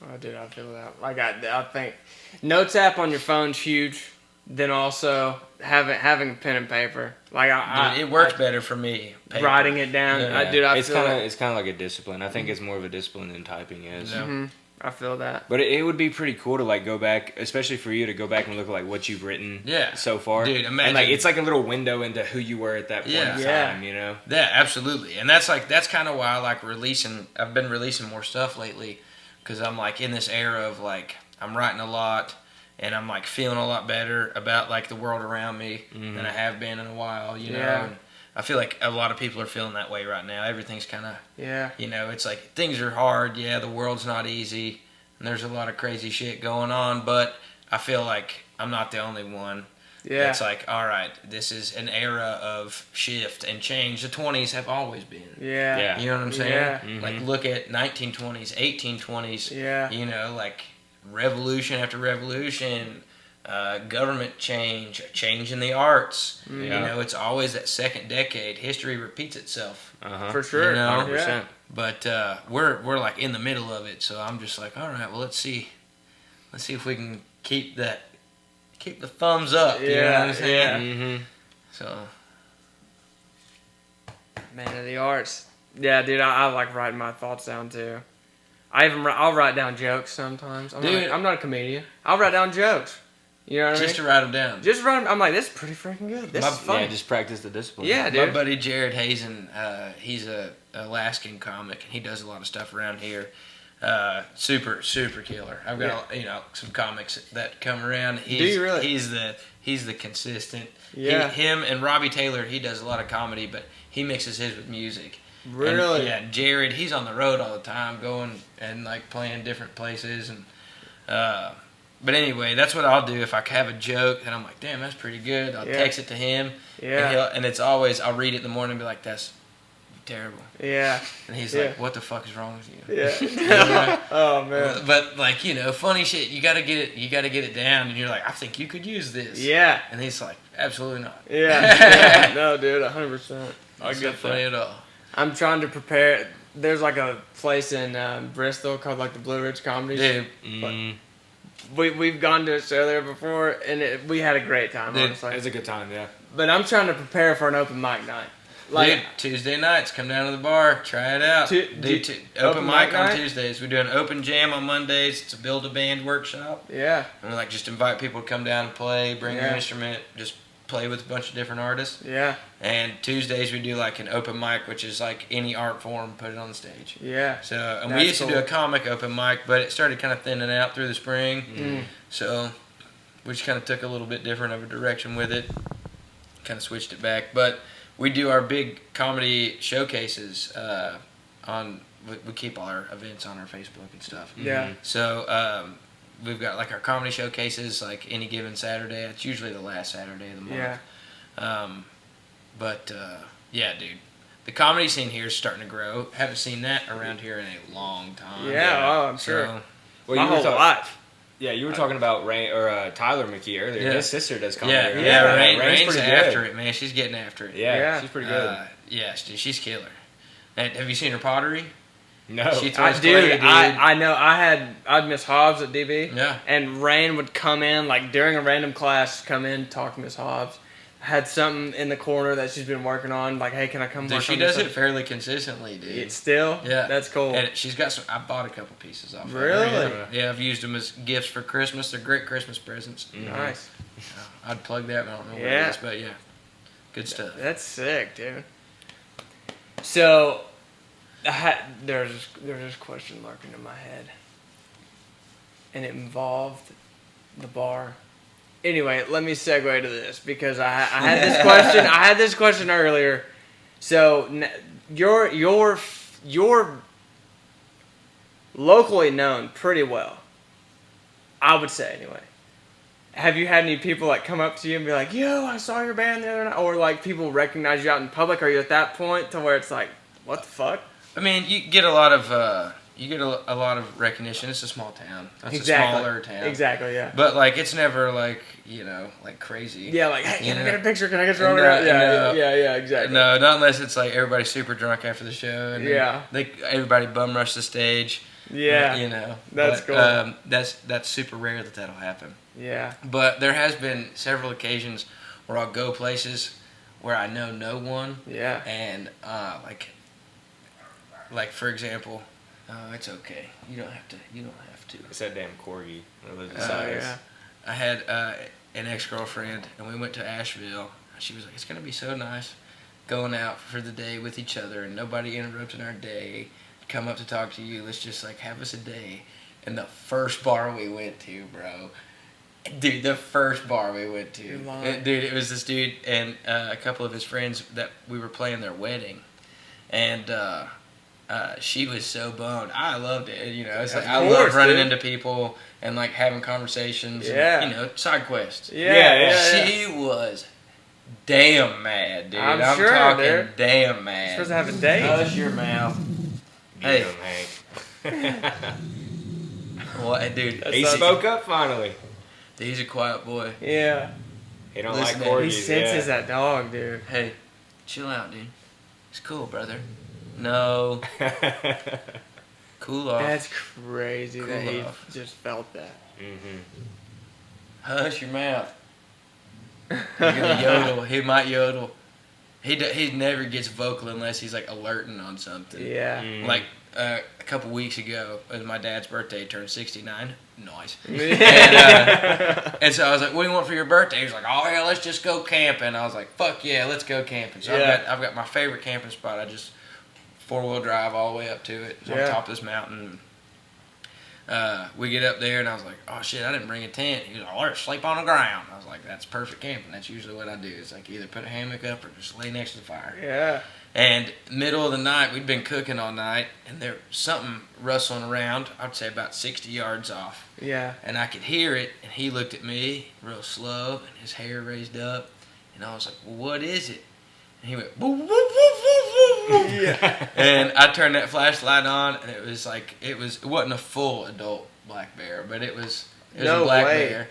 Oh, dude, I feel that. Like I think notes app on your phone's huge. Then also having pen and paper. Like Dude, it works better for me. Paper. writing it down. Yeah. I It's feel kind of that. it's kind of like a discipline. I think it's more of a discipline than typing is. Yeah. Mhm. I feel that. But it would be pretty cool to like go back, especially for you to go back and look at like what you've written Yeah. so far. Dude, And imagine- like it's like a little window into who you were at that point in Yeah. time, you know? Yeah, absolutely. And that's kind of why I like releasing. I've been releasing more stuff lately because I'm like in this era of like I'm writing a lot and I'm like feeling a lot better about like the world around me than I have been in a while, you know. Yeah. And I feel like a lot of people are feeling that way right now. Everything's kind of, Yeah. you know, it's like things are hard. Yeah, the world's not easy. And there's a lot of crazy shit going on, but I feel like I'm not the only one. Yeah. It's like, all right, this is an era of shift and change. The 20s have always been. Yeah. Yeah. You know what I'm saying? Yeah. Like, look at 1920s, 1820s. Yeah. You know, like revolution after revolution, government change in the arts. Mm-hmm. Yeah. You know, it's always that second decade. History repeats itself. Uh-huh. For sure. You know? 100%. But we're like in the middle of it, so I'm just like, all right, well, let's see if we can keep the thumbs up. You know what I'm saying? Mm-hmm. So Man of the arts. Yeah, dude, I like writing my thoughts down too. I'll write down jokes sometimes. Dude. I'm not a comedian. I'll write down jokes. You know what I mean? just to write them down. Just write 'em- I'm like, this is pretty freaking good. This My- is funny. Yeah, just practice the discipline. Yeah, My dude. buddy Jared Hazen, he's a Alaskan comic, and he does a lot of stuff around here. Super killer. I've got some comics that come around. He's, you really? He's the consistent. Yeah. Him and Robbie Taylor. He does a lot of comedy, but he mixes his with music. Really? And, yeah, Jared. He's on the road all the time, going and like playing different places and. But anyway, that's what I'll do if I have a joke and I'm like, damn, that's pretty good. I'll Yeah. text it to him. Yeah. And it's always, I'll read it in the morning and be like, that's terrible. Yeah. And he's Yeah. like, what the fuck is wrong with you? Yeah. Oh man. But like, funny shit, you gotta get it down, and you're like, I think you could use this. Yeah. And he's like, absolutely not. Yeah. No, dude, 100%. I It's not get funny that. at all. I'm trying to prepare. There's like a place in Bristol called like the Blue Ridge Comedy. Dude. We've gone to a show there before, and we had a great time. Dude, honestly, it was a good time, yeah. but I'm trying to prepare for an open mic night. Dude, Tuesday nights, come down to the bar, try it out. Open mic on Tuesdays. We do an open jam on Mondays. It's a build a band workshop. Yeah. And we like just invite people to come down and play, bring their instrument, just play with a bunch of different artists. Yeah. And Tuesdays we do like an open mic, which is like any art form, put it on the stage. Yeah. So and we used to do a comic open mic, but it started kind of thinning out through the spring. Mm. So we just kind of took a little bit different of a direction with it. Kind of switched it back, but we do our big comedy showcases we keep all our events on our Facebook and stuff. Yeah. So we've got like our comedy showcases like any given Saturday. It's usually the last Saturday of the month. Yeah. Yeah, dude. The comedy scene here is starting to grow. Haven't seen that around here in a long time. Yeah, oh, I'm sure. So, Well, My whole life. Yeah, you were talking about Tyler McKee earlier. Yeah. His sister does comedy. yeah, right? Rain's pretty after good. it, man. She's getting after it. Yeah, she's pretty good. Yes, dude, she's killer. And have you seen her pottery? No. She throws Dude, clay, dude. I know. I'd Miss Hobbs at DB. Yeah. And Rain would come in, like during a random class, come in, talk to Miss Hobbs. Had something in the corner that she's been working on. Like, hey, can I come Dude, work she on does this? it fairly consistently, dude. It's still? Yeah. That's cool. And she's got some. I bought a couple pieces off. Really? Of her. Yeah, I've used them as gifts for Christmas. They're great Christmas presents. Nice. I'd plug that. But I don't know what Yeah. it is, but yeah, good stuff. That's sick, dude. So, there's this question lurking in my head, and it involved the bar. Anyway, let me segue to this because I had this question. I had this question earlier. So, you're locally known pretty well, I would say anyway. Have you had any people like come up to you and be like, "Yo, I saw your band the other night," or like people recognize you out in public? Are you at that point to where it's like, what the fuck? I mean, you get a lot of a lot of recognition. It's a small town. It's a smaller town. Exactly. Yeah. But like, it's never like like crazy. Yeah. Like, hey, can I get a picture? Can I get your No, autograph? no. Yeah. Exactly. No, not unless it's like everybody's super drunk after the show and Yeah. everybody bum rush the stage. Yeah. That's cool. That's super rare that'll happen. Yeah. But there has been several occasions where I'll go places where I know no one. Yeah. And like for example, it's okay. You don't have to. It's that damn corgi. Yeah. I had an ex-girlfriend, and we went to Asheville. She was like, "It's gonna be so nice going out for the day with each other, and nobody interrupting our day. Come up to talk to you. Let's just like have us a day." And the first bar we went to, bro. Dude, the first bar we went to. Dude, it was this dude and a couple of his friends that we were playing their wedding. And she was so boned. I loved it. It's like I love running into people and like having conversations. Yeah. And, side quests. Yeah. She was damn mad, dude. I'm sure, talking dude. damn mad. You're supposed to have a date. Hush your mouth. Hey. Hank. What, dude? He spoke up finally. He's a quiet boy. Yeah. He don't Listen, like corgis. He senses that dog, dude. Hey, chill out, dude. It's cool, brother. No. Cool off. That's crazy Cool that he off. just felt that. Hush your mouth. He's gonna yodel. He might yodel. He never gets vocal unless he's like alerting on something. Yeah. Like a couple weeks ago, it was my dad's birthday. He turned 69. Nice. And so I was like, "What do you want for your birthday?" He was like, "Oh yeah, let's just go camping." I was like, "Fuck yeah, let's go camping." So I've got my favorite camping spot. I just 4-wheel drive all the way up to it. It's on top of this mountain. We get up there and I was like, "Oh shit, I didn't bring a tent." He was like, "Let's sleep on the ground." I was like, "That's perfect camping. That's usually what I do. It's like either put a hammock up or just lay next to the fire." Yeah. And middle of the night, we'd been cooking all night, and there was something rustling around, I'd say about 60 yards off. Yeah. And I could hear it, and he looked at me real slow, and his hair raised up, and I was like, "Well, what is it?" And he went, "Woo, woo, woo, woo, woo." Yeah. And I turned that flashlight on, and it wasn't a full adult black bear, but it was No a black way. bear.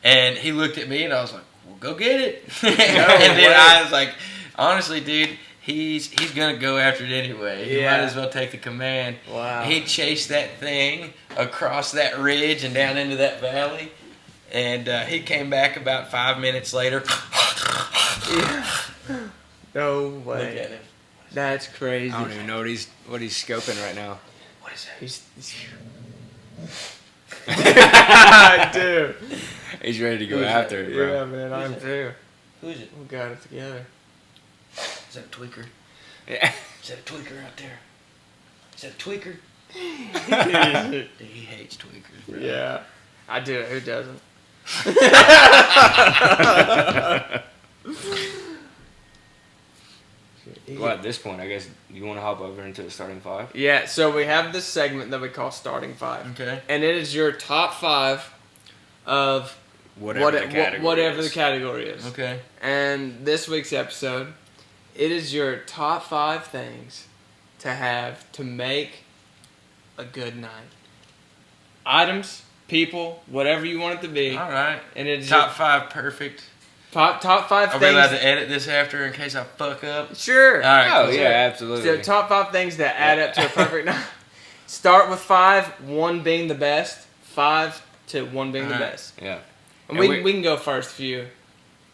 And he looked at me, and I was like, "Well, go get it." No And then way. I was like, honestly, dude, he's gonna go after it anyway. He Yeah. might as well take the command. Wow. He chased that thing across that ridge and down into that valley, and he came back about 5 minutes later. No Look way. at him. That's crazy. I don't even know what he's scoping right now. What is that? Dude. He's ready to go Who's after it, bro. Yeah, man, I'm too. Who is it? We got it together. Is that a tweaker? Yeah. Is that a tweaker out there? Is that a tweaker? Yeah. Dude, he hates tweakers, bro. I do. Who doesn't? Well, at this point, I guess you want to hop over into the starting five. Yeah, so we have this segment that we call Starting Five. Okay. And it is your top 5 of Whatever the category is. Okay. And this week's episode, it is your top 5 things to have to make a good night. Items, people, whatever you want it to be. All right. And it's Top 5 perfect. top 5 Are things. we allowed to edit this after in case I fuck up? Sure. All right. Oh, cool. yeah, absolutely. So top 5 things that add up to a perfect night. Start with 5, 1 being the best, 5 to 1 being the Alright. best. Yeah. And And we can go first if you,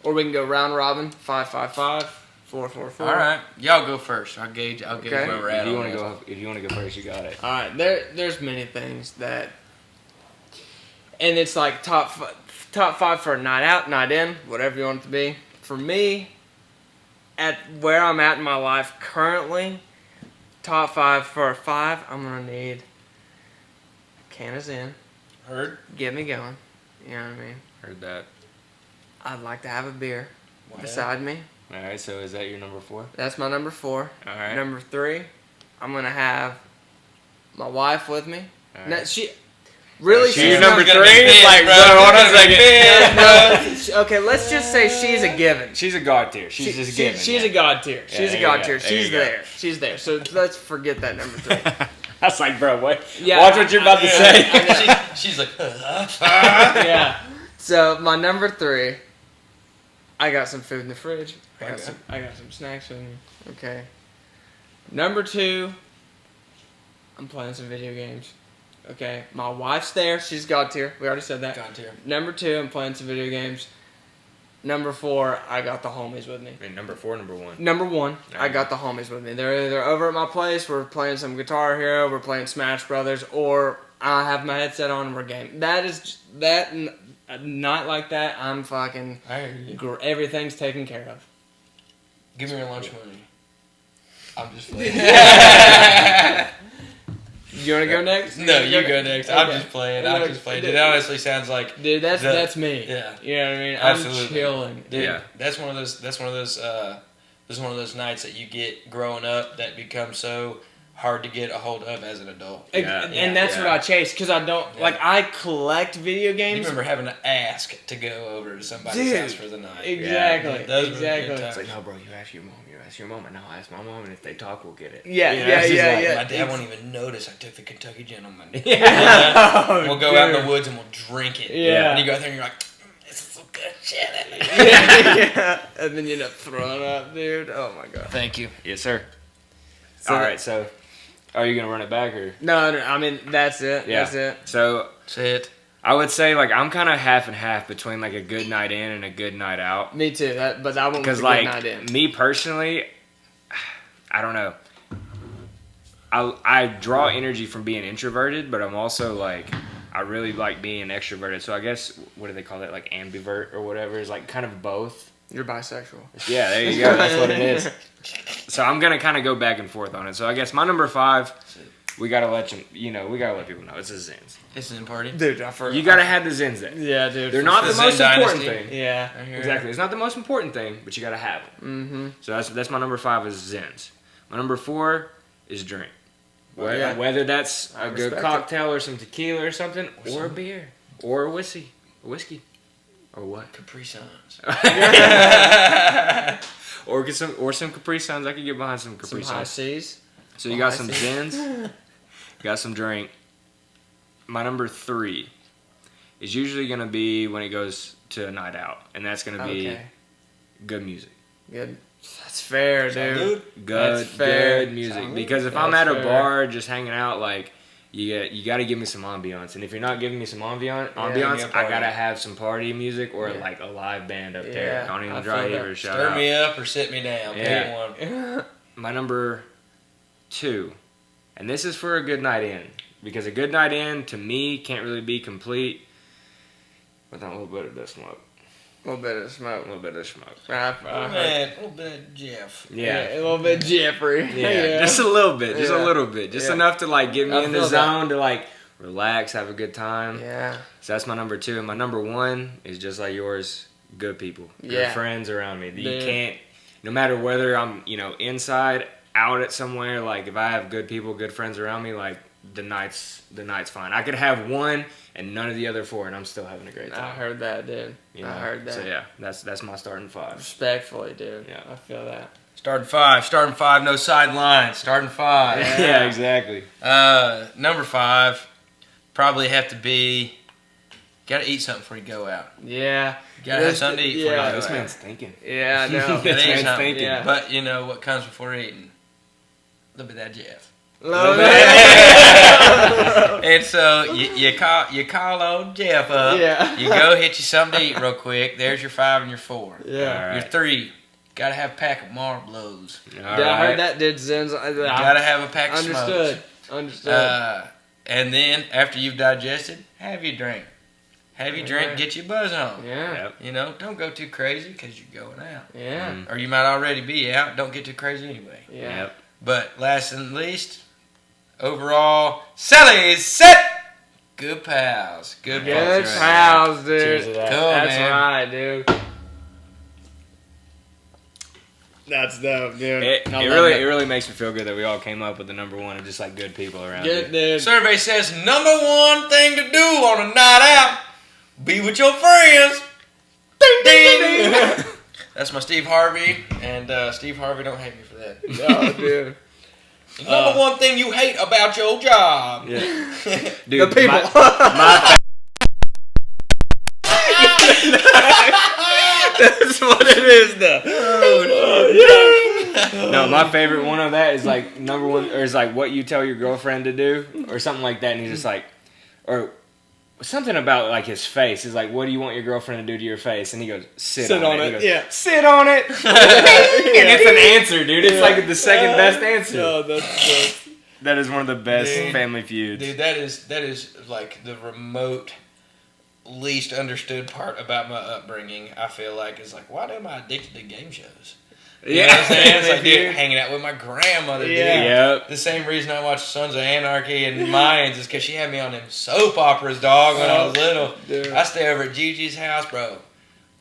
or we can go round robin, 5, 5, 5, 4, 4, 4. All right. Y'all go first. I'll gauge Okay. where we're at. If you on want to this. go, if you want to go first, you got it. All right, there's many things that, and it's like top 5 for a night out, night in, whatever you want it to be. For me, at where I'm at in my life currently, top 5 for a 5, I'm gonna need a can of Zen, Heard? get me going. You know what I mean? Heard that. I'd like to have a beer Wow. beside me. All right. So is that your number 4? That's my number 4. All right. Number 3, I'm gonna have my wife with me. All Now, right. she really She's she's number not- 3? pissed, Like, bro. bro, hold on a You're gonna be second. pissed, No, okay, let's just say she's a given. She's a god tier. She's just given. She's yeah. a god tier. Yeah, She's there a you god go. tier. There She's you go. there. She's there. So let's forget that number 3. I was like, bro, what? Yeah, Watch what you're about to say. She's like, Yeah. So my number 3, I got some food in the fridge. I got some snacks with me. Okay. Number 2, I'm playing some video games. Okay. My wife's there. She's god tier. We already said that. God tier. Number 2, I'm playing some video games. Number 4, I got the homies with me. Wait, number 4, number 1. Number 1, I got the homies with me. They're either over at my place, we're playing some Guitar Hero, we're playing Smash Brothers, or I have my headset on and we're gaming. That is a night like that. I'm fucking I hear you. everything's taken care of. Give me your lunch money. I'm just playing. You want to go next? No, you go next. I'm Okay. just playing. I'm just playing. It honestly sounds like, Dude, that's The- me. yeah. You know what I mean? Absolutely. I'm chilling. dude. Yeah. That's one of those. That's one of those nights that you get growing up that become so hard to get a hold of as an adult. Yeah, And that's yeah. what I chase because I don't Yeah. like I collect video You games. remember having to ask to go over to somebody's Dude, house for the night. Exactly. Yeah, those were good Exactly. times. It's like, no, bro, you ask your mom. You ask your mom, and I'll ask my mom, and if they talk, we'll get it. Yeah, You know, yeah, it's just yeah, like, yeah. My dad won't even notice I took the Kentucky Gentleman. Yeah. We'll go out in the woods and we'll drink it. Yeah. And you go out there and you're like, this is some good shit. Yeah. And then you end up throwing up, dude. Oh my god. Thank you. Yes, sir. So All right, so are you gonna run it back or? No, I mean that's it. Yeah. That's it. So That's it. I would say like I'm kind of half and half between like a good night in and a good night out. Me too. But I won't Because good like night in. me personally, I don't know. I draw energy from being introverted, but I'm also like I really like being extroverted. So I guess what do they call that? Like ambivert or whatever is like kind of both. You're bisexual. Yeah, there you go. That's what it is. So I'm gonna kind of go back and forth on it. So I guess my number 5, we gotta let people know it's a Zins. It's an party. Dude, You gotta have the Zins there. Yeah, dude. They're not the the Zen most important dynasty. thing. Yeah. I hear Exactly. It's not the most important thing, but you gotta have it. Mm-hmm. So that's my number 5 is Zins. My number 4 is drink. Yeah. Whether that's I a good respect cocktail or some tequila or something, or a some- beer, or a whiskey, or what? Capri Suns. or some Capri Suns. I could get behind some Capri Some high Suns. C's. So you got I some see. Zins, you got some drink. My number 3 is usually gonna be when it goes to a night out, and that's gonna be Okay. good music. Good. That's fair, dude. Good music. Because if I'm That's at a fair. bar just hanging out, like you got to give me some ambiance. And if you're not giving me some ambiance, I gotta have some party music or like a live band up there. Donnie and the Dry Heavers, shout out. Stir me up or sit me down. Yeah. Pick one. My number 2, and this is for a good night in, because a good night in to me can't really be complete without a little bit of this smoke. A little bit of smoke. A little bit of smoke. I Man, a little bit of Jeff. Yeah. a little bit Jeffrey. Yeah, just a little bit, just Yeah. a little bit, just Yeah. enough to like get me I in the feel zone to like relax, have a good time. Yeah. So that's my number 2. And my number 1 is just like yours, good people, good Yeah. friends around me. You Dude. can't, no matter whether I'm inside, out at somewhere. Like if I have good people, good friends around me, like the night's fine. I could have one and none of the other 4, and I'm still having a great time. I heard that, dude. You know? I heard that. So yeah, that's my starting 5. Respectfully, dude. Yeah. I feel that. Starting 5, no sidelines. Starting 5. Yeah, exactly. Number 5, probably have to be. Gotta eat something before you go out. Yeah. Gotta have something to eat before you go This out. man's thinking. Yeah, I know. Gotta This eat man's something. thinking. Yeah. But you know what comes before eating? A little bit of that Jeff. Love it. And so you call old Jeff up. Yeah. You go hit you something to eat real quick. There's your 5 and your 4. Yeah. All right. Your 3. Gotta have a pack of Marlboros. All Yeah, I right. heard that, dude. Zen's. Gotta have a pack of smokes. Understood. And then after you've digested, have your drink. Have your drink, get your buzz on. Yeah. Yep. Don't go too crazy because you're going out. Yeah. Mm. Or you might already be out. Don't get too crazy anyway. Yeah. Yep. But last and least, overall, Sally's set. Good pals. Good Good pals. pals, dude. Cheers to that. Cool, That's man. right, dude. That's dope, dude. It I love really makes me feel good that we all came up with the number 1 of just like good people around Good, here. dude. Survey says number 1 thing to do on a night out, be with your friends. Ding, ding, ding. That's my Steve Harvey, and Steve Harvey don't hate me for that. Oh, dude. Number 1 thing you hate about your job. Yeah. Dude, The people. That's what it is, though. No, my favorite one of that is like number 1, or is like what you tell your girlfriend to do, or something like that. And he's just like, or something about like his face. He's like, what do you want your girlfriend to do to your face? And he goes, sit on it. He goes, yeah. sit on it. And it's an answer, dude. It's like the second best answer. No, that's That is one of the best Dude. family feuds. Dude, that is like the remote least understood part about my upbringing. I feel like is like, why am I addicted to game shows? You know what I'm saying? It's like, dude, hanging out with my grandmother, dude. Yep. The same reason I watched Sons of Anarchy and Mayans is because she had me on them soap operas, dog, when I was little. Dude. I stay over at Gigi's house, bro.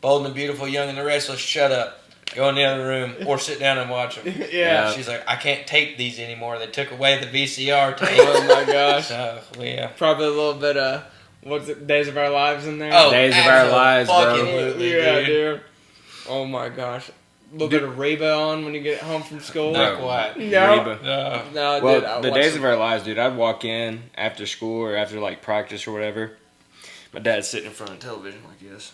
Bold and the Beautiful, Young and the Restless, shut up. Go in the other room or sit down and watch them. Yeah. She's like, I can't tape these anymore. They took away the VCR tape. Oh my gosh. So, yeah. Probably a little bit of what's it? Days of Our Lives in there. Oh, Days of Our Lives, bro. absolutely, yeah, dude. dude. Oh my gosh. A little bit of Reba on when you get home from school. Not quite. No. Reba. No. No, Well, dude. I the watched days some- of our lives, dude, I'd walk in after school or after like practice or whatever. My dad's sitting in front of the television like this.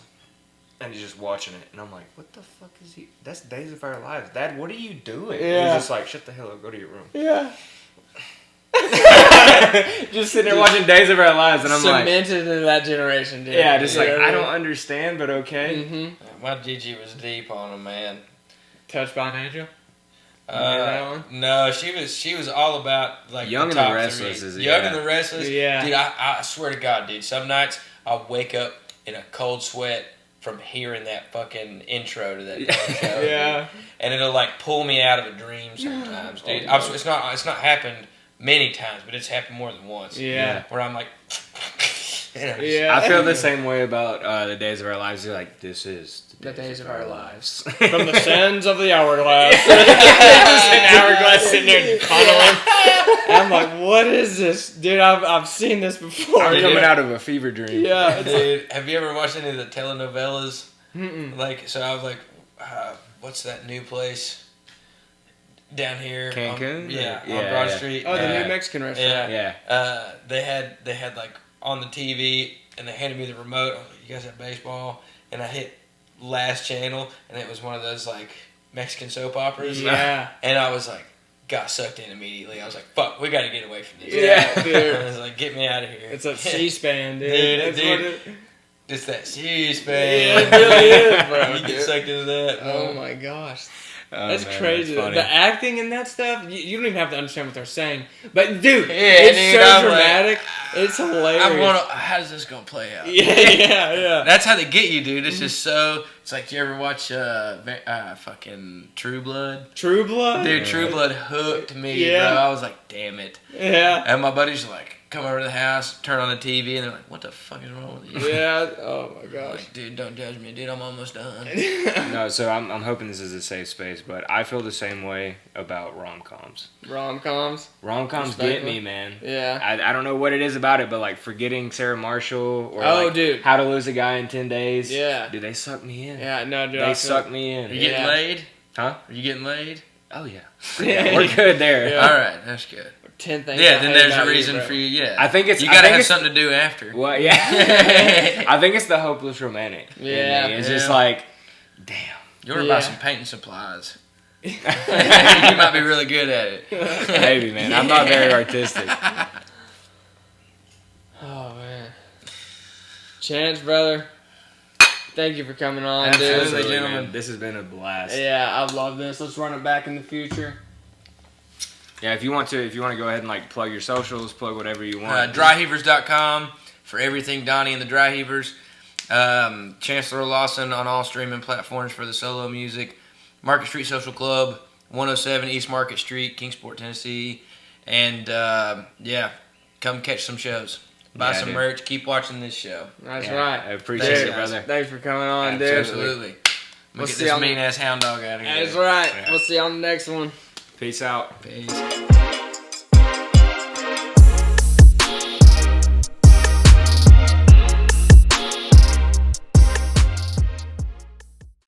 And he's just watching it. And I'm like, what the fuck is he? That's Days of Our Lives. Dad, what are you doing? And Yeah. he's just like, shut the hell up. Go to your room. Yeah. Just sitting there watching Days of Our Lives. And I'm like, Cemented into that generation, dude. yeah, just like, You know I what don't understand, but okay. Mm-hmm. My Gigi was deep on him, man. Touched by an Angel? that one? No, she was all about like Young the and the top Restless three. is- Young yeah. and the Restless. Yeah. Dude, I swear to God, dude. Some nights I'll wake up in a cold sweat from hearing that fucking intro to that damn show. Yeah. dude. And it'll like pull me out of a dream sometimes, dude. It's not happened many times, but it's happened more than once. Yeah. Where I'm like, Yeah. I feel the same way about the Days of Our Lives. They're like, this is The Days of Our Lives. From the sands of the hourglass. Just an hourglass sitting there funneling. I'm like, what is this? Dude, I've seen this before. I'm Dude, coming yeah. out of a fever dream. Yeah. It's Dude, have you ever watched any of the telenovelas? Mm-mm. Like, so I was like, what's that new place down here? Cancun? Yeah, Yeah, on Broad yeah. Street. Oh, the new Mexican restaurant. Yeah. Yeah. They had like on the TV, and they handed me the remote. I was like, you guys have baseball? And I hit last channel, and it was one of those like Mexican soap operas. Yeah. And I was like, got sucked in immediately. I was like, fuck, we got to get away from this. Yeah, dude. I was like, get me out of here. It's a C-SPAN, dude. Dude, it's that C-SPAN. Yeah, it really is, bro. You get sucked into that. Oh my gosh. Oh, That's man, crazy. that's funny. The acting and that stuff, you don't even have to understand what they're saying. But dude, Yeah, it's dude, so I'm like- dramatic. It's hilarious. How's this gonna play out? Yeah. That's how they get you, dude. It's just so. It's like, you ever watch fucking True Blood? True Blood? Dude, True Blood hooked me, Yeah. bro. I was like, damn it. Yeah. And my buddies like come over to the house, turn on the TV, and they're like, what the fuck is wrong with you? Yeah. Oh my I'm gosh. like, dude, don't judge me, dude. I'm almost done. No, so I'm hoping this is a safe space, but I feel the same way about rom-coms. Rom-coms? Rom-coms get Respectfully. me, man. Yeah. I don't know what it is about it, but like Forgetting Sarah Marshall or Oh, like dude. How to Lose a Guy in 10 Days. Yeah. Dude, they suck me in. Yeah, no, dude. They suck me in. Are you getting Yeah. laid? Huh? Are you getting laid? Oh, yeah. Yeah. We're good there. Yeah. All right, that's good. 10 things. Yeah, I then hate there's about a reason bro. for you. Yeah, I think it's... you I gotta think have it's- something to do after. Well, yeah. I think it's the hopeless romantic. in Yeah. me. It's Yeah. just like, damn. You want to Yeah. buy some painting supplies? You might be really good at it. Maybe, man. I'm not very artistic. Oh, man. Chance, brother. Thank you for coming on, Absolutely. dude. Absolutely, gentlemen. man. This has been a blast. Yeah, I love this. Let's run it back in the future. Yeah, if you want to go ahead and like plug your socials, plug whatever you want. Dryheavers.com for everything Donnie and the Dry Heavers. Chancellor Lawson on all streaming platforms for the solo music. Market Street Social Club, 107 East Market Street, Kingsport, Tennessee. And yeah, come catch some shows. Buy Yeah, some dude. merch. Keep watching this show. That's Yeah, right. I appreciate Dude, it, brother. Thanks for coming on, dude. Absolutely. We'll Get see this on- mean ass hound dog out of here. That's right. Yeah. We'll see you on the next one. Peace out. Peace.